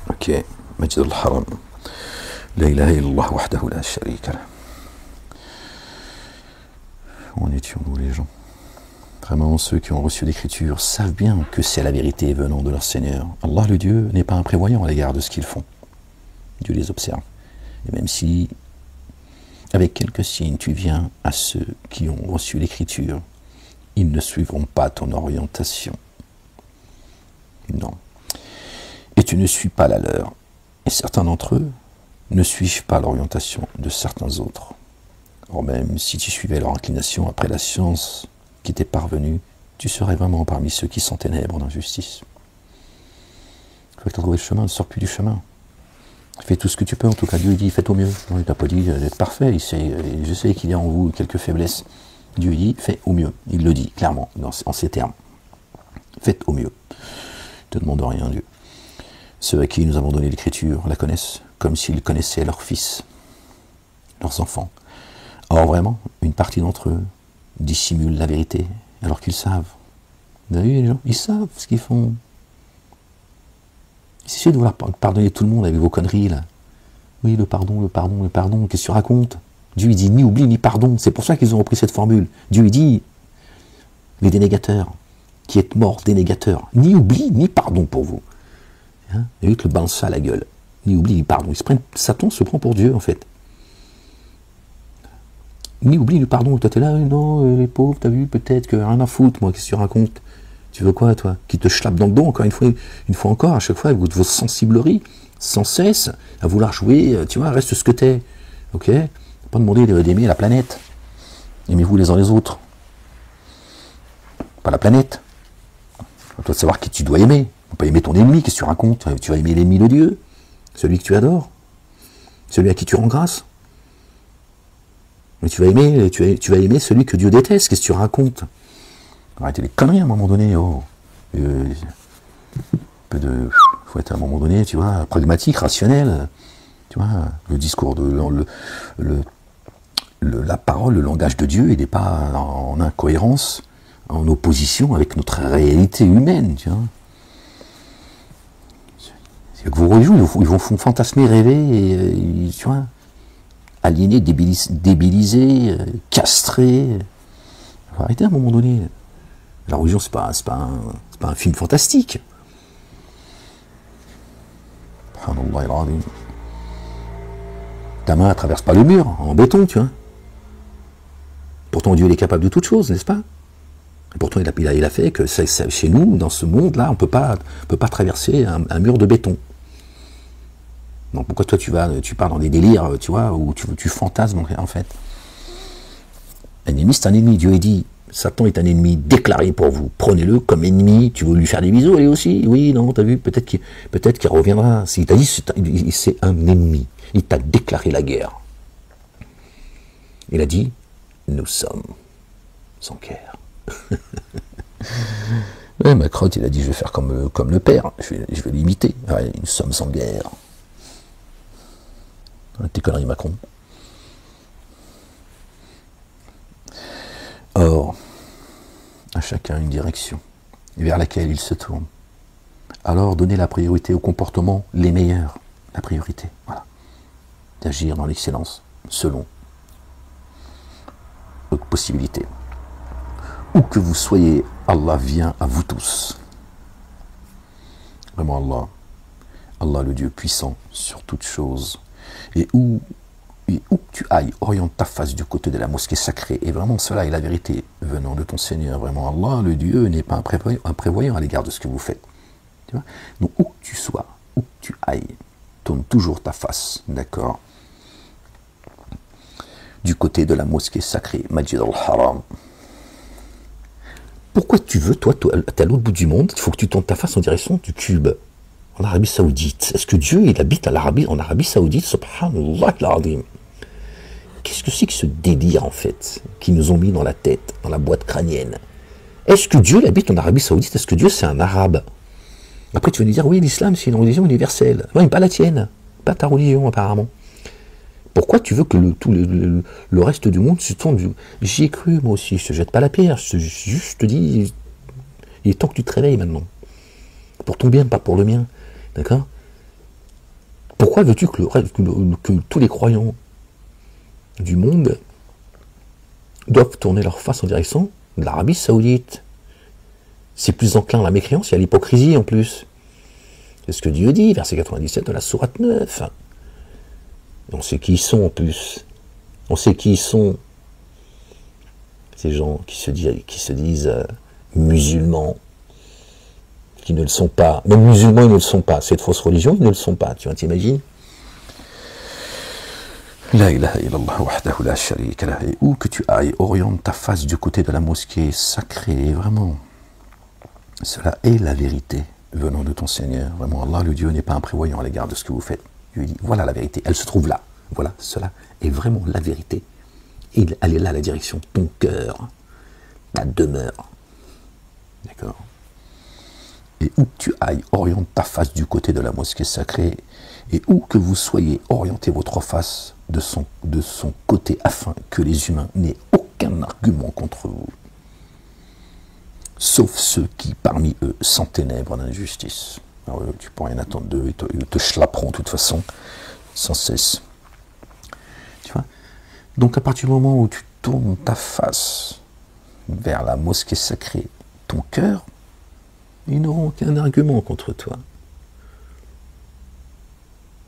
A: Ok. Majid al-Haram. La ilaha illallah wahdahu la sharika lah. Où en étions-nous, les gens? Vraiment, ceux qui ont reçu l'écriture savent bien que c'est la vérité venant de leur Seigneur. Allah, le Dieu, n'est pas imprévoyant à l'égard de ce qu'ils font. Dieu les observe. Et même si, avec quelques signes, tu viens à ceux qui ont reçu l'écriture, ils ne suivront pas ton orientation. Non. Et tu ne suis pas la leur. Et certains d'entre eux ne suivent pas l'orientation de certains autres. Or même si tu suivais leur inclination après la science qui t'est parvenue, tu serais vraiment parmi ceux qui sont ténèbres d'injustice. Une fois que tu as trouvé le chemin, ne sors plus du chemin. Fais tout ce que tu peux, en tout cas Dieu dit, faites au mieux. Il n'a pas dit d'être parfait, je sais qu'il y a en vous quelques faiblesses. Dieu dit, fais au mieux. Il le dit clairement, en ces termes. Faites au mieux. Ne te demande rien, Dieu. Ceux à qui nous avons donné l'écriture la connaissent comme s'ils connaissaient leurs fils, leurs enfants. Or vraiment, une partie d'entre eux dissimulent la vérité alors qu'ils savent. Vous avez vu les gens? Ils savent ce qu'ils font. Il suffit de vouloir pardonner tout le monde avec vos conneries là. Oui, le pardon, le pardon, le pardon, qu'est-ce que tu racontes? Dieu il dit ni oubli ni pardon. C'est pour ça qu'ils ont repris cette formule. Dieu il dit, les dénégateurs, qui êtes morts dénégateurs, ni oubli ni pardon pour vous. Hein? Et lui, le balance ça à la gueule. Ni oubli ni pardon. Satan se prend pour Dieu en fait. Ni oubli ni pardon. Toi t'es là, non, les pauvres, t'as vu, peut-être que rien à foutre, moi, qu'est-ce que tu racontes? Tu veux quoi, toi? Qui te schlappe dans le dos, encore une fois encore, à chaque fois, avec vos sensibleries, sans cesse, à vouloir jouer, tu vois, reste ce que t'es. Ok? Pas demander d'aimer la planète. Aimez-vous les uns les autres. Pas la planète. Tu dois savoir qui tu dois aimer. Tu ne peux pas aimer ton ennemi, qu'est-ce que tu racontes? Tu vas aimer l'ennemi de Dieu, celui que tu adores, celui à qui tu rends grâce. Mais tu vas aimer celui que Dieu déteste, qu'est-ce que tu racontes? Arrêtez les conneries à un moment donné. Oh. Faut être à un moment donné, tu vois, pragmatique, rationnel. Tu vois, le discours de la parole, le langage de Dieu, il n'est pas en incohérence, en opposition avec notre réalité humaine, tu vois. C'est que vos religions, ils vont fantasmer, rêver, et, tu vois, aliéner, débiliser, castrer. Faut arrêter à un moment donné. La religion, c'est pas un film fantastique. Ta main ne traverse pas le mur en béton, tu vois. Pourtant, Dieu il est capable de toutes choses, n'est-ce pas? Et pourtant, il a fait que chez nous, dans ce monde-là, on ne peut pas traverser un mur de béton. Donc pourquoi toi tu pars dans des délires, tu vois, où tu fantasmes en fait. Un ennemi, c'est un ennemi. Dieu a dit, Satan est un ennemi déclaré pour vous. Prenez-le comme ennemi. Tu veux lui faire des bisous, lui aussi? Oui, non, t'as vu, peut-être qu'il reviendra. S'il t'a dit, c'est un ennemi. Il t'a déclaré la guerre. Il a dit, nous sommes sans guerre. Ouais, Macron, il a dit, je vais faire comme le père. Je vais l'imiter. Ouais, nous sommes sans guerre. Tes conneries, Macron. Or, à chacun une direction vers laquelle il se tourne. Alors, donnez la priorité aux comportements les meilleurs. La priorité, voilà. D'agir dans l'excellence, selon votre possibilité. Où que vous soyez, Allah vient à vous tous. Vraiment Allah le Dieu puissant sur toutes choses. Et où que tu ailles, oriente ta face du côté de la mosquée sacrée. Et vraiment, cela est la vérité venant de ton Seigneur. Vraiment, Allah, le Dieu, n'est pas imprévoyant à l'égard de ce que vous faites. Tu vois? Donc, où que tu sois, où que tu ailles, tourne toujours ta face, d'accord, du côté de la mosquée sacrée, Majid al-Haram. Pourquoi tu veux, toi, t'es à l'autre bout du monde, il faut que tu tournes ta face en direction du cube, en Arabie Saoudite. Est-ce que Dieu, il habite en Arabie Saoudite? Subhanallah al-Azim. Qu'est-ce que c'est que ce délire, en fait, qu'ils nous ont mis dans la tête, dans la boîte crânienne?
B: Est-ce que Dieu habite en Arabie Saoudite? Est-ce que Dieu c'est un arabe? Après tu vas nous dire, oui, l'islam c'est une religion universelle. Oui, pas la tienne, pas ta religion apparemment. Pourquoi tu veux que le reste du monde se tourne? J'y ai cru moi aussi, je te jette pas la pierre, je te dis, il est temps que tu te réveilles maintenant. Pour ton bien, pas pour le mien. D'accord? Pourquoi veux-tu que tous les croyants du monde doivent tourner leur face en direction de l'Arabie Saoudite? C'est plus enclin à la mécréance et à l'hypocrisie en plus. C'est ce que Dieu dit, verset 97 de la sourate 9. On sait qui ils sont en plus. On sait qui ils sont. Ces gens qui se disent musulmans, qui ne le sont pas. Même musulmans, ils ne le sont pas. Cette fausse religion, ils ne le sont pas. Tu vois, t'imagines?
A: La ilaha illallah wahdahu la sharika lah. Et où que tu ailles, oriente ta face du côté de la mosquée sacrée. Et vraiment, cela est la vérité venant de ton Seigneur. Vraiment, Allah, le Dieu, n'est pas imprévoyant à l'égard de ce que vous faites. Il dit, voilà la vérité. Elle se trouve là. Voilà, cela est vraiment la vérité. Et elle est là, la direction. Ton cœur, ta demeure. D'accord? Et où que tu ailles, oriente ta face du côté de la mosquée sacrée. Et où que vous soyez, orientez votre face de son côté afin que les humains n'aient aucun argument contre vous. Sauf ceux qui, parmi eux, s'enténèbrent d'injustice. Alors, tu ne peux rien attendre d'eux, ils te chlapperont de toute façon, sans cesse. Tu vois? Donc à partir du moment où tu tournes ta face vers la mosquée sacrée, ton cœur, ils n'auront aucun argument contre toi.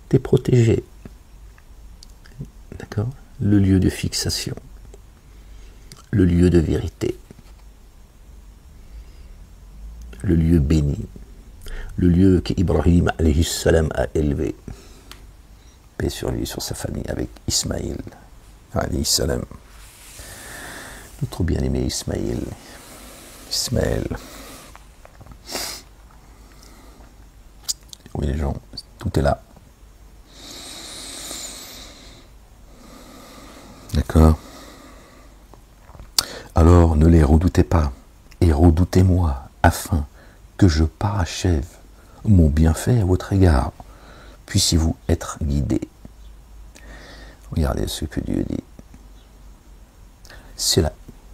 A: Tu es protégé. D'accord? Le lieu de fixation. Le lieu de vérité. Le lieu béni. Le lieu qu'Ibrahim alayhi salam a élevé. Paix sur lui, sur sa famille, avec Ismaïl alayhi salam. Notre bien-aimé Ismaïl. Ismaël. Oui les gens, tout est là. D'accord? Alors ne les redoutez pas, et redoutez-moi, afin que je parachève mon bienfait à votre égard. Puissiez-vous être guidés. Regardez ce que Dieu dit. C'est la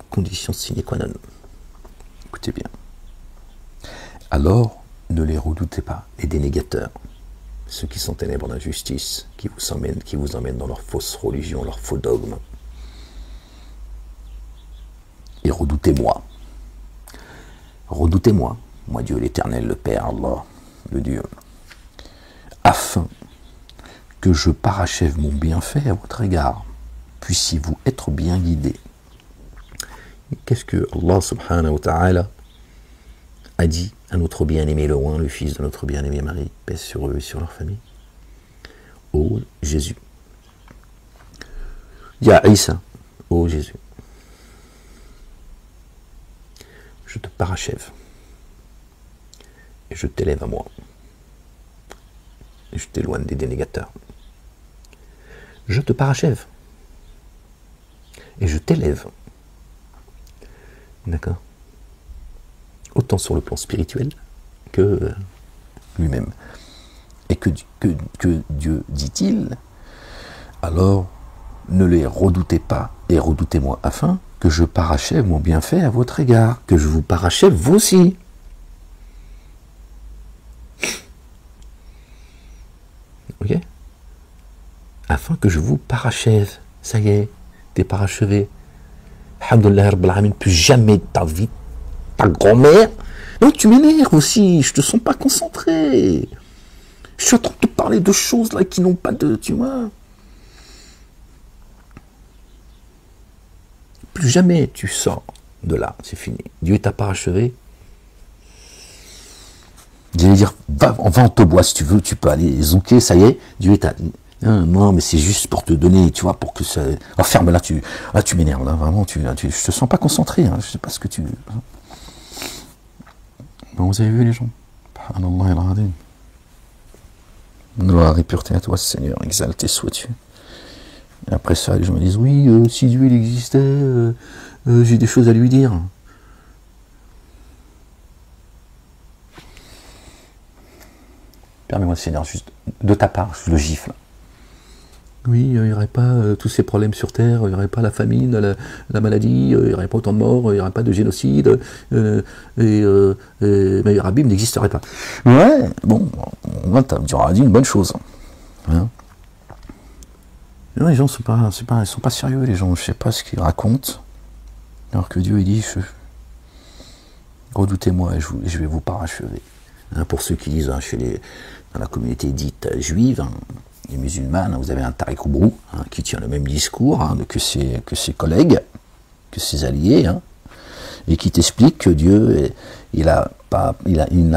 A: condition sine qua non. Écoutez bien. Alors, ne les redoutez pas, les dénégateurs, ceux qui sont ténèbres d'injustice, qui vous emmènent dans leur fausse religion, leur faux dogme. Et redoutez-moi. Redoutez-moi, moi Dieu l'Éternel, le Père, Allah, le Dieu, afin que je parachève mon bienfait à votre égard. Puissiez-vous être bien guidés. Qu'est-ce que Allah subhanahu wa ta'ala a dit à notre bien-aimé le roi, le fils de notre bien-aimé Marie, paix sur eux et sur leur famille? Ô Jésus, Ya Isa, ô Jésus, je te parachève et je t'élève à moi. Et je t'éloigne des dénégateurs. Je te parachève et je t'élève. D'accord? Autant sur le plan spirituel que lui-même. Et que Dieu dit-il, alors ne les redoutez pas et redoutez-moi afin que je parachève mon bienfait à votre égard, que je vous parachève vous aussi. Ok? Afin que je vous parachève. Ça y est, t'es parachevé. Alhamdulillah Rabbil Alamin, plus jamais de ta vie, ta grand-mère. Non, tu m'énerves aussi, je te sens pas concentré. Je suis en train de te parler de choses là qui n'ont pas de, tu vois. Plus jamais tu sors de là, c'est fini. Dieu t'a parachevé. Dieu va dire, va en te bois si tu veux, tu peux aller zouker, ça y est, Dieu t'a dit. Non, mais c'est juste pour te donner, tu vois, pour que ça... Oh, ferme, là, tu m'énerves, là, vraiment, je te sens pas concentré, hein, je sais pas ce que tu... Bon, vous avez vu, les gens? Subhanallah al-Azim. Gloire et pureté à toi, Seigneur, exalté sois-tu. Et après ça, les gens me disent, oui, si Dieu il existait, j'ai des choses à lui dire. Permets-moi, Seigneur, juste de ta part, je le gifle.
B: Oui, il n'y aurait pas tous ces problèmes sur Terre, il n'y aurait pas la famine, la maladie, il n'y aurait pas autant de morts, il n'y aurait pas de génocide, mais Rabbi n'existerait pas.
A: Ouais, bon, tu auras dit une bonne chose. Hein? Les gens ils sont pas sérieux, les gens, je sais pas ce qu'ils racontent. Alors que Dieu, il dit, redoutez-moi et je vais vous parachever.
B: Hein, pour ceux qui disent, hein, dans la communauté dite juive, hein, et musulmane, vous avez un Tariq Oubrou qui tient le même discours que ses collègues, que ses alliés, et qui t'explique que Dieu, il n'a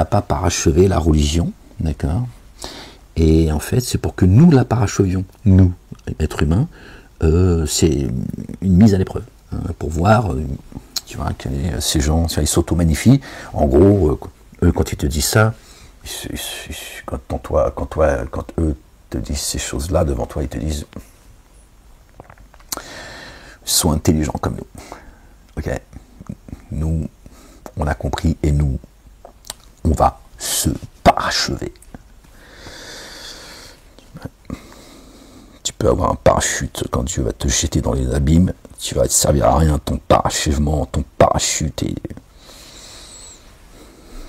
B: pas parachevé la religion, d'accord. Et en fait, c'est pour que nous la parachevions, nous, êtres humains, c'est une mise à l'épreuve, pour voir, tu vois, que ces gens, ils s'auto-magnifient. En gros, eux, quand ils te disent ça, quand eux te disent ces choses-là devant toi, ils te disent sois intelligent comme nous. Ok, nous, on a compris et nous, on va se parachever. Tu peux avoir un parachute quand Dieu va te jeter dans les abîmes, tu vas te servir à rien, ton parachèvement, ton parachute et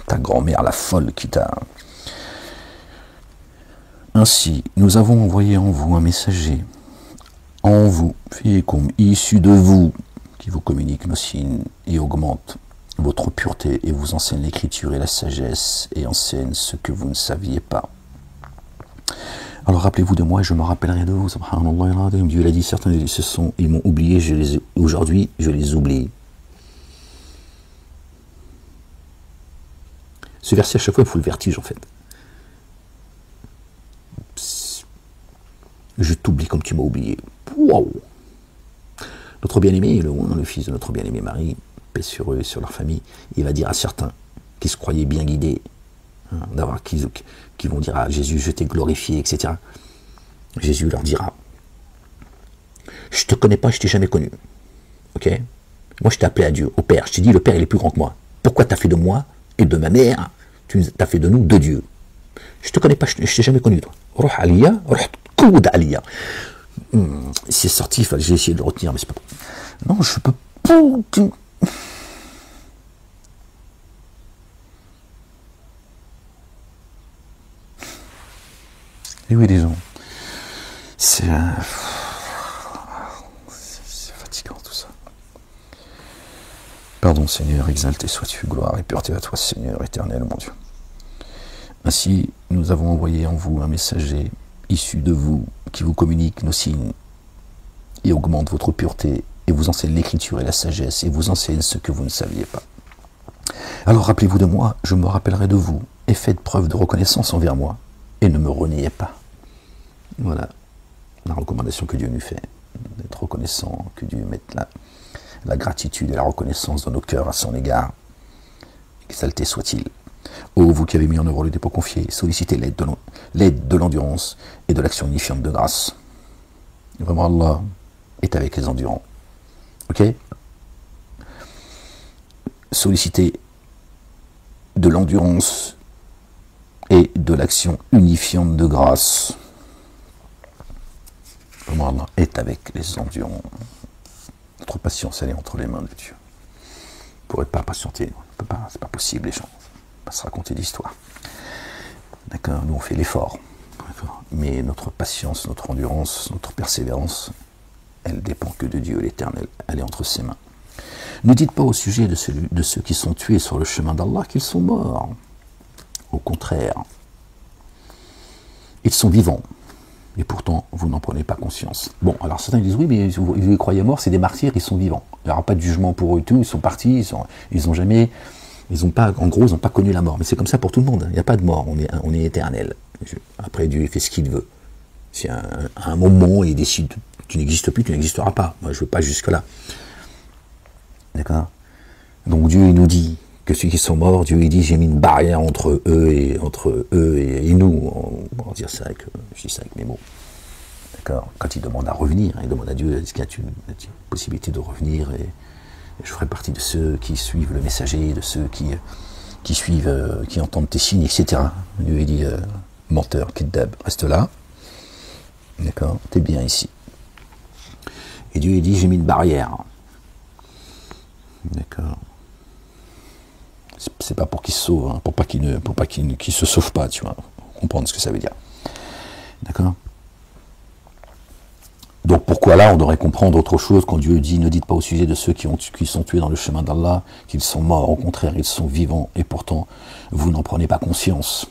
B: ta grand-mère, la folle qui t'a... Ainsi, nous avons envoyé en vous un messager, en vous, issu de vous, qui vous communique nos signes et augmente votre pureté et vous enseigne l'écriture et la sagesse et enseigne ce que vous ne saviez pas. Alors rappelez-vous de moi et je me rappellerai de vous. Subhanallah, Dieu l'a dit, certains ils m'ont oublié, aujourd'hui je les oublie. Ce verset, à chaque fois, il faut le vertige en fait. Je t'oublie comme tu m'as oublié. Waouh! Notre bien-aimé, le fils de notre bien-aimé Marie, paix sur eux et sur leur famille, il va dire à certains qui se croyaient bien guidés, qui vont dire à Jésus, je t'ai glorifié, etc. Jésus leur dira, je te connais pas, je t'ai jamais connu. Ok? Moi, je t'ai appelé à Dieu, au Père. Je t'ai dit, le Père, il est plus grand que moi. Pourquoi tu as fait de moi et de ma mère, tu as fait de nous deux dieux? Je te connais pas, je t'ai jamais connu, toi. Ruh Aliyah, Ruh Koud Aliyah. C'est sorti, j'ai essayé de le retenir, mais c'est pas bon. Non, je peux pas.
A: Et oui, les gens, c'est fatigant tout ça. Pardon, Seigneur, exalté sois-tu, gloire et pureté à toi, Seigneur éternel, mon Dieu. Ainsi, nous avons envoyé en vous un messager issu de vous, qui vous communique nos signes et augmente votre pureté et vous enseigne l'écriture et la sagesse et vous enseigne ce que vous ne saviez pas. Alors rappelez-vous de moi, je me rappellerai de vous et faites preuve de reconnaissance envers moi et ne me reniez pas. Voilà la recommandation que Dieu nous fait, d'être reconnaissant, que Dieu mette la gratitude et la reconnaissance dans nos cœurs à son égard. Exalté soit-il. Ô vous qui avez mis en œuvre le dépôt confié, sollicitez l'aide de l'endurance et de l'action unifiante de grâce. Vraiment, Allah est avec les endurants. Ok? Sollicitez de l'endurance et de l'action unifiante de grâce. Vraiment, Allah est avec les endurants. Notre patience, elle est entre les mains de Dieu. On ne pourrait pas patienter, on ne peut pas, c'est pas possible, les gens. On va se raconter l'histoire. D'accord, nous on fait l'effort. Mais notre patience, notre endurance, notre persévérance, elle dépend que de Dieu l'Éternel. Elle est entre ses mains. Ne dites pas au sujet de ceux qui sont tués sur le chemin d'Allah qu'ils sont morts. Au contraire, ils sont vivants. Et pourtant, vous n'en prenez pas conscience. Bon, alors certains disent, oui, mais vous les croyez morts, c'est des martyrs, ils sont vivants. Il n'y aura pas de jugement pour eux et tout, ils sont partis, ils n'ont pas connu la mort. Mais c'est comme ça pour tout le monde, il n'y a pas de mort, on est éternel. Après, Dieu fait ce qu'il veut. Si à un moment, il décide, tu n'existes plus, tu n'existeras pas. Moi, je ne veux pas jusque-là. D'accord? Donc Dieu, il nous dit que ceux qui sont morts, Dieu, il dit, j'ai mis une barrière entre eux et nous. On va dire ça je dis ça avec mes mots. D'accord? Quand il demande à revenir, il demande à Dieu, est-ce qu'il y a une possibilité de revenir et je ferai partie de ceux qui suivent le messager, de ceux qui suivent, qui entendent tes signes, etc. Dieu, il dit, menteur, Kiddab, reste là. D'accord, t'es bien ici. Et Dieu il dit, j'ai mis une barrière. D'accord. C'est pas pour qu'il se sauve, hein, pour pas qu'il se sauve pas, tu vois. Comprendre ce que ça veut dire. D'accord. Donc pourquoi là on devrait comprendre autre chose quand Dieu dit, ne dites pas au sujet de ceux qui sont tués dans le chemin d'Allah, qu'ils sont morts, au contraire ils sont vivants, et pourtant vous n'en prenez pas conscience.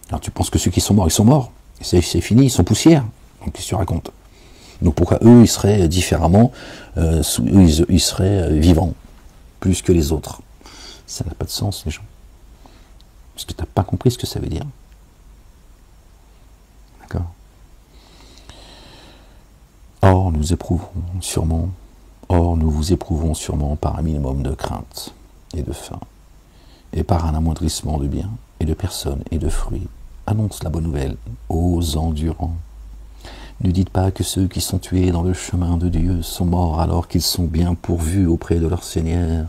A: Alors tu penses que ceux qui sont morts, ils sont morts, c'est fini, ils sont poussière. Donc qu'est-ce que tu racontes? Donc pourquoi eux ils seraient différemment, ils seraient vivants, plus que les autres? Ça n'a pas de sens les gens. Parce que tu n'as pas compris ce que ça veut dire. D'accord. Or, nous vous éprouvons sûrement par un minimum de crainte et de faim, et par un amoindrissement de biens et de personnes et de fruits. Annonce la bonne nouvelle aux endurants. Ne dites pas que ceux qui sont tués dans le chemin de Dieu sont morts alors qu'ils sont bien pourvus auprès de leur Seigneur.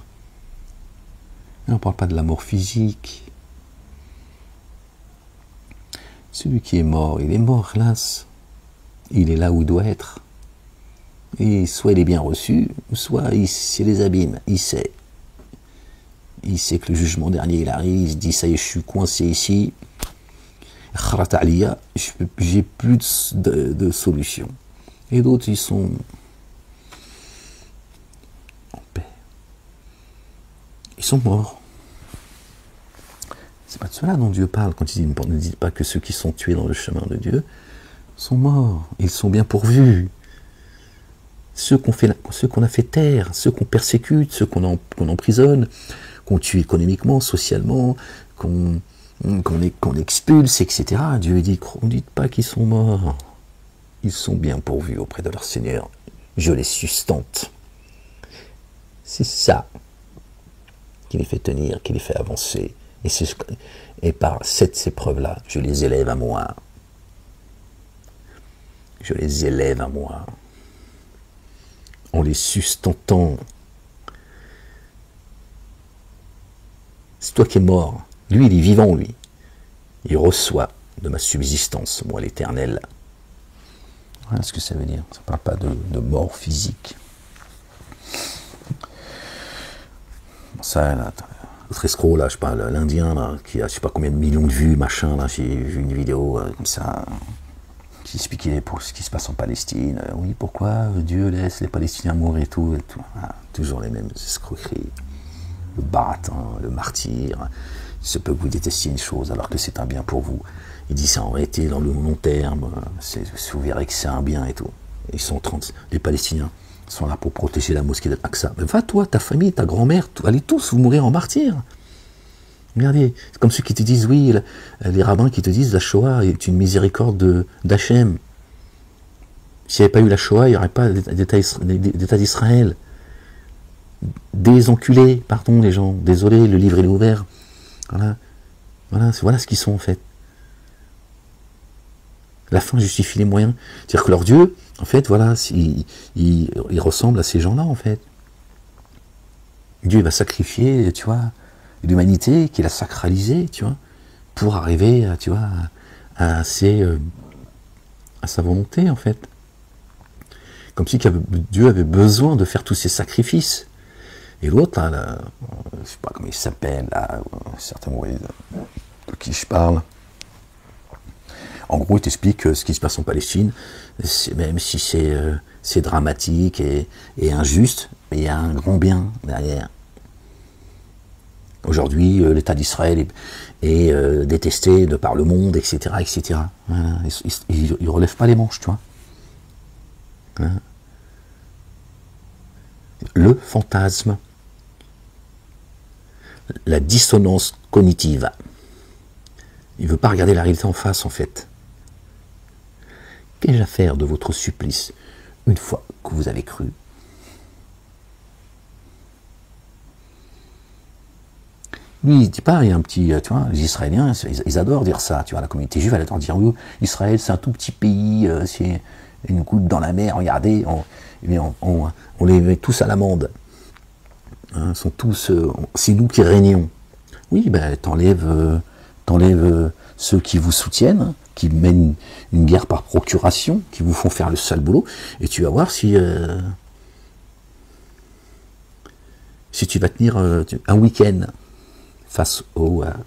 A: Et on ne parle pas de la mort physique. Celui qui est mort, il est mort, hélas. Il est là où il doit être. Et soit il est bien reçu, soit c'est les abîmes. Il sait que le jugement dernier il arrive, il se dit ça y est, je suis coincé ici. J'ai plus de solution. Et d'autres, ils sont en paix. Ils sont morts. C'est pas de cela dont Dieu parle quand il dit ne dites pas que ceux qui sont tués dans le chemin de Dieu sont morts. Ils sont bien pourvus. Ceux qu'on a fait taire, ceux qu'on persécute, ceux qu'on emprisonne, qu'on tue économiquement, socialement, qu'on expulse, etc. Dieu dit, ne dites pas qu'ils sont morts. Ils sont bien pourvus auprès de leur Seigneur. Je les sustente. C'est ça qui les fait tenir, qui les fait avancer. Et par cette épreuve-là, je les élève à moi. Je les élève à moi. En les sustentant. C'est toi qui es mort. Lui, il est vivant, lui. Il reçoit de ma subsistance, moi l'Éternel. Voilà ce que ça veut dire. Ça ne parle pas de mort physique. Ça, là, l'autre escroc, là, je sais pas, l'Indien, là, qui a je sais pas combien de millions de vues, machin, là, j'ai vu une vidéo comme ça, qui expliquait pour ce qui se passe en Palestine. Oui, pourquoi Dieu laisse les Palestiniens mourir et tout. Ah, toujours les mêmes escroqueries. Le baratin, le martyr. Il se peut que vous détestiez une chose alors que c'est un bien pour vous. Il dit c'est en réalité dans le long terme, vous verrez que c'est un bien et tout. Et ils sont 30, les Palestiniens sont là pour protéger la mosquée d'Al-Aqsa. Mais va toi, ta famille, ta grand-mère, allez tous vous mourir en martyr. Regardez, c'est comme ceux qui te disent, oui, les rabbins qui te disent la Shoah est une miséricorde d'Hachem. S'il n'y avait pas eu la Shoah, il n'y aurait pas d'État d'Israël. Des enculés, pardon les gens, désolé, le livre est ouvert. Voilà ce qu'ils sont en fait. La fin justifie les moyens. C'est-à-dire que leur Dieu, en fait, voilà, il ressemble à ces gens-là, en fait. Dieu va sacrifier, tu vois, l'humanité qu'il a sacralisée, tu vois, pour arriver, tu vois, à sa volonté, en fait. Comme si Dieu avait besoin de faire tous ces sacrifices. Et l'autre, là, je ne sais pas comment il s'appelle, là, certainement de qui je parle. En gros, il t'explique ce qui se passe en Palestine, même si c'est dramatique et injuste, mais il y a un grand bien derrière. Aujourd'hui, l'État d'Israël est détesté de par le monde, etc. etc. Voilà. Il ne relève pas les manches, tu vois. Hein? Le fantasme, la dissonance cognitive. Il ne veut pas regarder la réalité en face, en fait. Qu'ai-je à faire de votre supplice une fois que vous avez cru? Lui, il ne dit pas, il y a un petit, tu vois, les Israéliens, ils adorent dire ça, tu vois, la communauté juive, elle adore dire, oui, Israël, c'est un tout petit pays, c'est une goutte dans la mer, regardez, on les met tous à l'amende. Hein, sont tous, c'est nous qui régnons. Oui, ben, t'enlèves ceux qui vous soutiennent, qui mènent une guerre par procuration, qui vous font faire le sale boulot, et tu vas voir si tu vas tenir un week-end face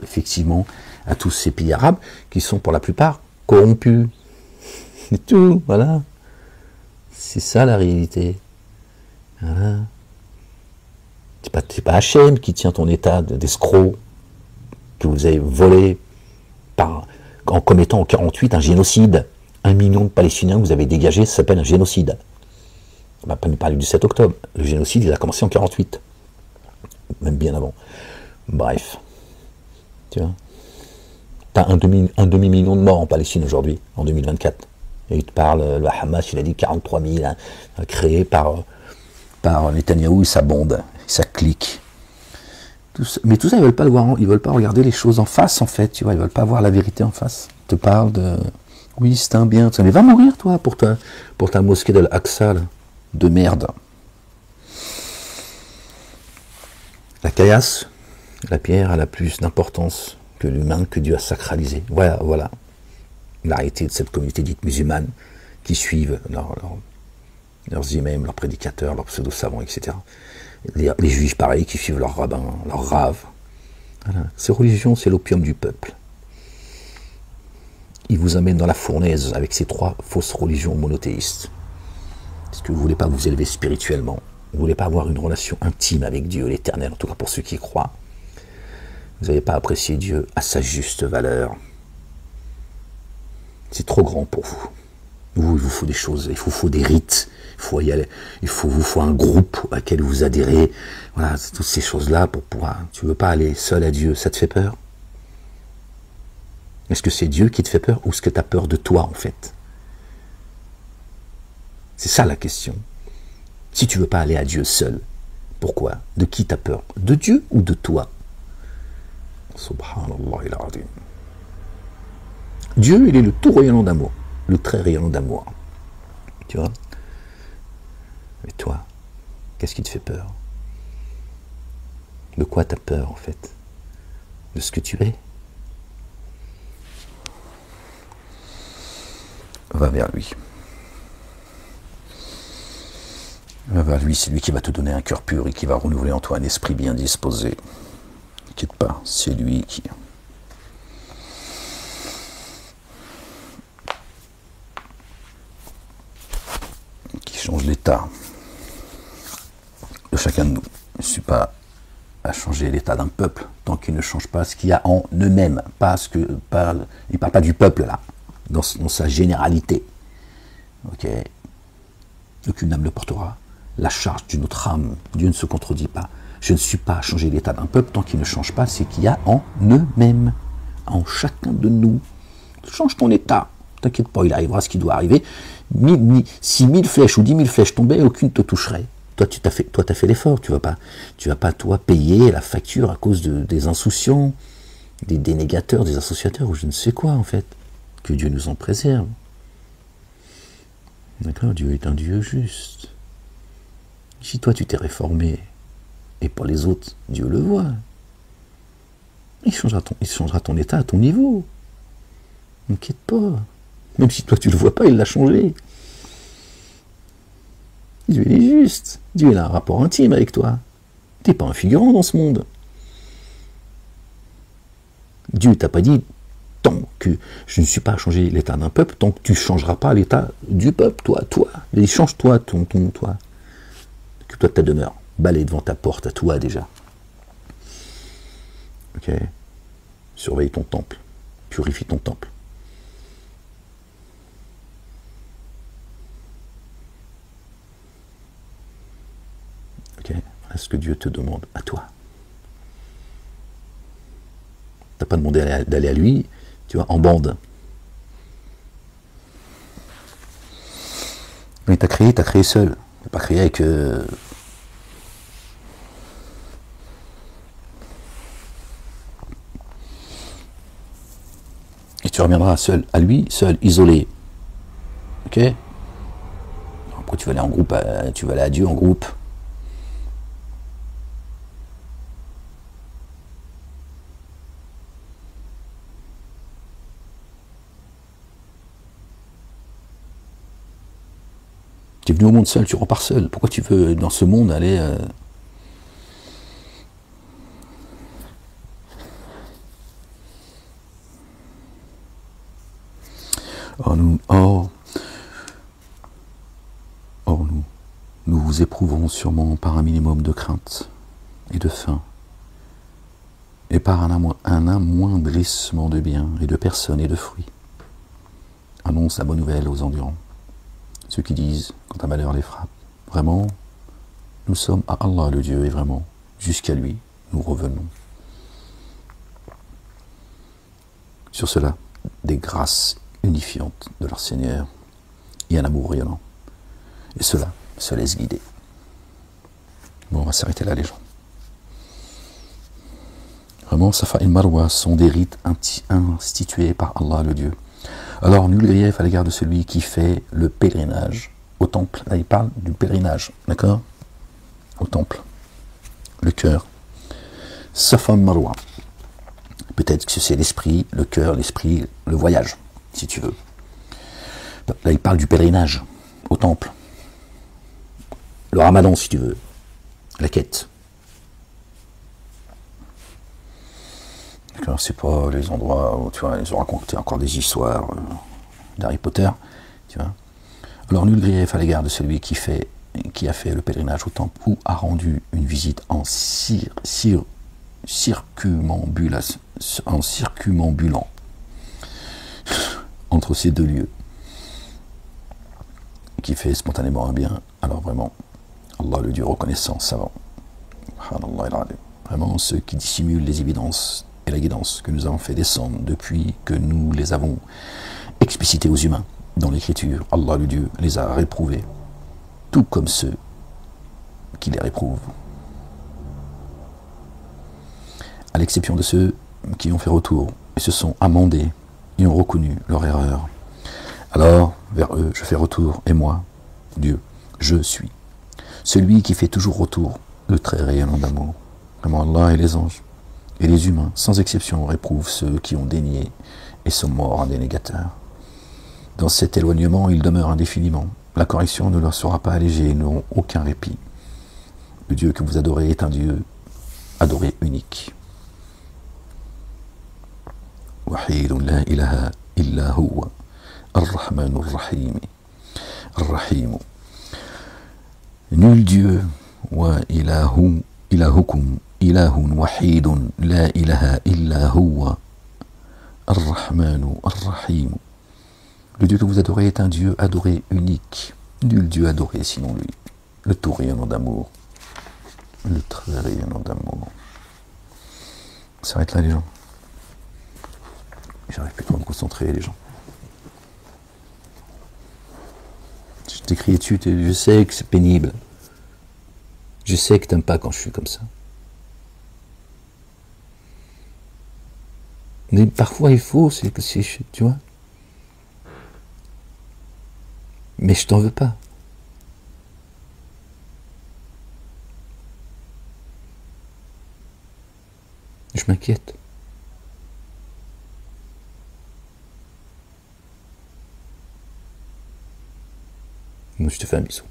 A: effectivement à tous ces pays arabes qui sont pour la plupart corrompus. Et tout, voilà. C'est ça la réalité. Voilà. C'est pas Hachem qui tient ton état d'escroc que vous avez volé en commettant en 48 un génocide. 1 million de Palestiniens que vous avez dégagés, ça s'appelle un génocide. On va pas nous parler du 7 octobre. Le génocide, il a commencé en 48. Même bien avant. Bref. Tu vois. T'as un demi-million de morts en Palestine aujourd'hui, en 2024. Et il te parle, le Hamas, il a dit 43 000, hein, créés par Netanyahou et sa bande, sa clique. Mais tout ça, ils veulent pas le voir, ils veulent pas regarder les choses en face, en fait, tu vois, ils veulent pas voir la vérité en face. Ils te parlent de, oui, c'est un bien, mais va mourir, toi, pour ta mosquée de l'Aqsa, de merde. La caillasse, la pierre, elle a plus d'importance que l'humain que Dieu a sacralisé. Voilà. La réalité de cette communauté dite musulmane qui suivent leurs imams, leurs prédicateurs, leurs pseudo-savants, etc. Les juifs, pareil, qui suivent leurs rabbins, leurs raves. Voilà. Ces religions, c'est l'opium du peuple. Ils vous amènent dans la fournaise avec ces 3 fausses religions monothéistes. Est-ce que vous ne voulez pas vous élever spirituellement? Vous ne voulez pas avoir une relation intime avec Dieu, l'Éternel, en tout cas pour ceux qui y croient? Vous n'avez pas apprécié Dieu à sa juste valeur. C'est trop grand pour vous. Il vous faut des choses, il vous faut des rites, il faut y aller, vous faut un groupe auquel vous adhérez. Voilà, toutes ces choses-là pour pouvoir. Tu ne veux pas aller seul à Dieu, ça te fait peur? Est-ce que c'est Dieu qui te fait peur ou est-ce que tu as peur de toi en fait? C'est ça la question. Si tu ne veux pas aller à Dieu seul, pourquoi? De qui tu as peur? De Dieu ou de toi? Subhanallah il-Azim. Dieu, il est le tout rayonnant d'amour, le très rayonnant d'amour. Tu vois? Mais toi, qu'est-ce qui te fait peur? De quoi tu as peur en fait? De ce que tu es? Va vers lui. Va vers lui, c'est lui qui va te donner un cœur pur et qui va renouveler en toi un esprit bien disposé. T'inquiète pas, c'est lui qui change l'état de chacun de nous. Je ne suis pas à changer l'état d'un peuple tant qu'il ne change pas ce qu'il y a en eux-mêmes. Il ne parle pas du peuple là, dans sa généralité. Ok. Aucune âme ne portera la charge d'une autre âme. Dieu ne se contredit pas. Je ne suis pas à changer l'état d'un peuple tant qu'il ne change pas ce qu'il y a en eux-mêmes, en chacun de nous. Change ton état. T'inquiète pas, il arrivera ce qui doit arriver. Si 1000 flèches ou 10 000 flèches tombaient, aucune ne te toucherait. Toi, tu as fait l'effort. Tu vas pas, toi, payer la facture à cause des insouciants, des dénégateurs, des associateurs, ou je ne sais quoi, en fait. Que Dieu nous en préserve. D'accord? Dieu est un Dieu juste. Si toi, tu t'es réformé, et pour les autres, Dieu le voit, il changera ton état à ton niveau. N'inquiète pas. Même si toi tu ne le vois pas, il l'a changé. Dieu il est juste. Dieu il a un rapport intime avec toi. Tu n'es pas un figurant dans ce monde. Dieu t'a pas dit tant que je ne suis pas à changer l'état d'un peuple, tant que tu ne changeras pas l'état du peuple, toi. Il change toi, toi. Que toi ta demeure. Balaye devant ta porte à toi déjà. Ok. Surveille ton temple. Purifie ton temple. Ok. Voilà ce que Dieu te demande à toi. T'as pas demandé d'aller à lui, tu vois, en bande. Mais t'as créé seul. T'as pas créé avec et tu reviendras seul, à lui, seul, isolé. Ok? Après tu vas aller en groupe, tu vas aller à Dieu en groupe. Tu es venu au monde seul, tu repars seul. Pourquoi tu veux, dans ce monde, aller... Nous vous éprouvons sûrement par un minimum de crainte et de faim, et par un amoindrissement de biens et de personnes et de fruits. Annonce la bonne nouvelle aux endurants, ceux qui disent quand un malheur les frappe. Vraiment, nous sommes à Allah le Dieu, et vraiment, jusqu'à lui, nous revenons. Sur cela, des grâces unifiantes de leur Seigneur et un amour violent. Et cela se laisse guider. Bon, on va s'arrêter là, les gens. Vraiment, Safa et Marwa sont des rites institués par Allah le Dieu. Alors, nul grief à l'égard de celui qui fait le pèlerinage au temple. Là, il parle du pèlerinage, d'accord? Au temple. Le cœur. Safa et Marwa. Peut-être que c'est l'esprit, le cœur, l'esprit, le voyage, si tu veux. Là, il parle du pèlerinage au temple. Le ramadan, si tu veux. La quête. D'accord, c'est pas les endroits où, tu vois, ils ont raconté encore des histoires d'Harry Potter, tu vois. Alors, nul grief à l'égard de celui qui a fait le pèlerinage au temple ou a rendu une visite en circumambulant entre ces deux lieux, qui fait spontanément un bien. Alors vraiment, Allah le Dieu reconnaissant, savant. Vraiment, ceux qui dissimulent les évidences et la guidance que nous avons fait descendre depuis que nous les avons explicitées aux humains dans l'écriture, Allah le Dieu les a réprouvés, tout comme ceux qui les réprouvent. À l'exception de ceux qui ont fait retour et se sont amendés et ont reconnu leur erreur. Alors, vers eux, je fais retour, et moi, Dieu, je suis celui qui fait toujours retour, le très rayonnant d'amour. Vraiment, Allah et les anges et les humains, sans exception, réprouvent ceux qui ont dénié et sont morts en dénégateurs. Dans cet éloignement, ils demeurent indéfiniment. La correction ne leur sera pas allégée, ils n'auront aucun répit. Le Dieu que vous adorez est un Dieu adoré unique. وحيد لا إله إلا هو الرحمن الرحيم Nul Dieu إلهكم إله وحيد لا إله إلا هو الرحمن الرحيم. Le Dieu que vous adorez est un Dieu adoré unique. Nul Dieu adoré sinon lui. Le tout rayonnant d'amour. Le très rayonnant d'amour. On s'arrête là, les gens. J'arrive plus trop à me concentrer, les gens. Je t'écris dessus, je sais que c'est pénible. Je sais que t'aimes pas quand je suis comme ça. Mais parfois il faut, tu vois. Mais je t'en veux pas. Je m'inquiète. Moi, je te fais un bisou.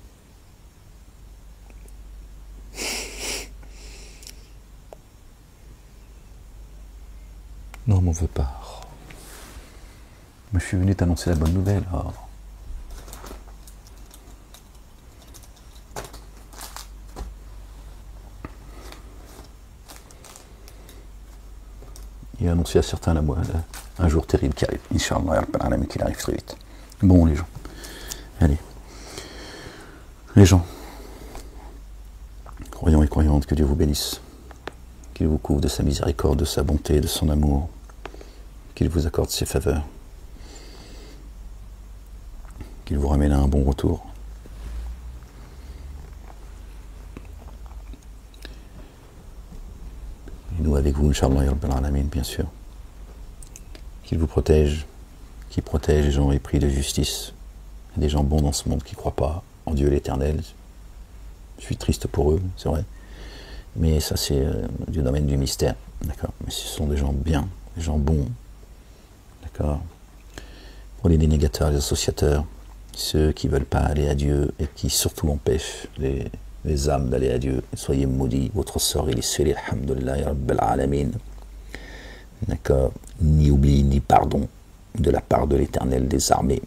A: Non, m'en veux pas. Moi, je suis venu t'annoncer la bonne nouvelle. Oh. Il a annoncé à certains un jour terrible qui arrive. Inch'Allah, qu'il arrive très vite. Bon, les gens. Allez. Les gens, croyants et croyantes, que Dieu vous bénisse, qu'il vous couvre de sa miséricorde, de sa bonté, de son amour, qu'il vous accorde ses faveurs, qu'il vous ramène à un bon retour. Et nous avec vous, Inch'Allah, bien sûr. Qu'il vous protège, qu'il protège les gens épris de justice, et des gens bons dans ce monde qui ne croient pas en Dieu l'Éternel. Je suis triste pour eux, c'est vrai. Mais ça, c'est du domaine du mystère. D'accord. Mais ce sont des gens bien, des gens bons. D'accord. Pour les dénégateurs, les associateurs, ceux qui ne veulent pas aller à Dieu et qui surtout empêchent les âmes d'aller à Dieu, soyez maudits, votre sort il est scellé, alhamdoulillahi rabbil alamin. D'accord, ni oubli ni pardon de la part de l'Éternel des armées.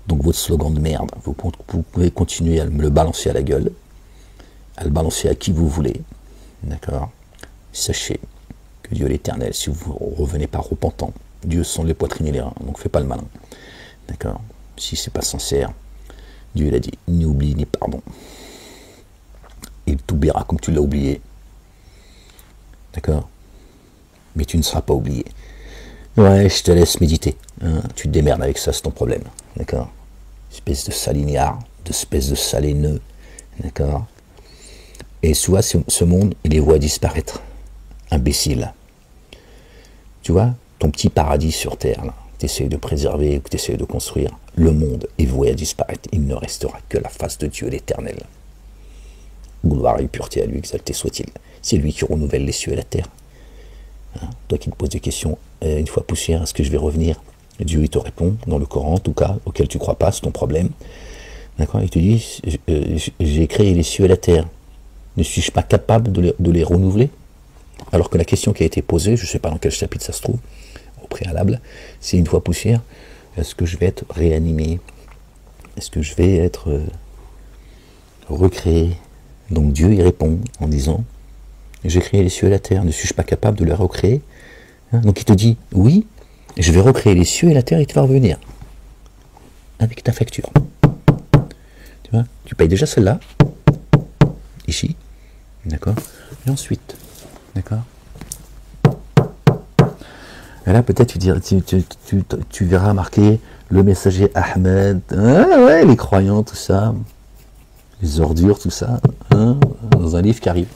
A: Donc votre slogan de merde, vous pouvez continuer à me le balancer à la gueule, à le balancer à qui vous voulez, d'accord. Sachez que Dieu l'Éternel, si vous ne revenez pas repentant, Dieu sonde les poitrines et les reins, donc fais pas le malin, d'accord. Si c'est pas sincère, Dieu il a dit, ni oubli ni pardon. Il t'oubliera comme tu l'as oublié, d'accord. Mais tu ne seras pas oublié. Ouais, je te laisse méditer, hein. Tu te démerdes avec ça, c'est ton problème, d'accord. Espèce de salignard, espèce de saléneux, d'accord. Et tu vois, ce monde, il les voit disparaître. Imbécile. Tu vois, ton petit paradis sur terre, là, que tu essaies de préserver, que tu essaies de construire, le monde est voué à disparaître. Il ne restera que la face de Dieu l'Éternel. Gloire et pureté à lui, exalté soit-il. C'est lui qui renouvelle les cieux et la terre. Hein, toi qui te poses des questions, une fois poussière, est-ce que je vais revenir? Dieu il te répond, dans le Coran, en tout cas, auquel tu ne crois pas, c'est ton problème. D'accord. Il te dit, j'ai créé les cieux et la terre. Ne suis-je pas capable de les renouveler? Alors que la question qui a été posée, je ne sais pas dans quel chapitre ça se trouve, au préalable, c'est une fois poussière, est-ce que je vais être réanimé? Est-ce que je vais être recréé? Donc Dieu y répond en disant, j'ai créé les cieux et la terre, ne suis-je pas capable de les recréer? Hein? Donc il te dit, oui, je vais recréer les cieux et la terre et tu vas revenir avec ta facture. Tu vois, tu payes déjà celle-là, ici, d'accord, et ensuite, d'accord. Et là peut-être tu verras marqué le messager Ahmed, ah ouais, les croyants, tout ça, les ordures, tout ça, hein, dans un livre qui arrive.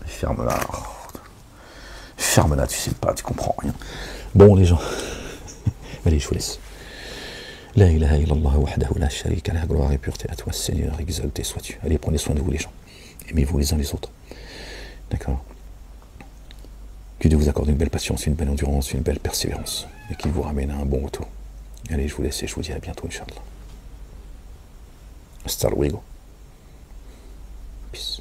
A: Ferme-la. Ferme-la, tu sais pas, tu comprends rien. Bon les gens, allez je vous laisse. La ilaha illallah wahdahu la sharika lah, gloire et pureté à toi Seigneur, exalté sois-tu. Allez, prenez soin de vous les gens. Aimez-vous les uns les autres. D'accord. Que Dieu vous accorde une belle patience, une belle endurance, une belle persévérance. Et qu'il vous ramène à un bon retour. Allez, je vous laisse et je vous dis à bientôt, Inch'Allah. Hasta luego. Peace.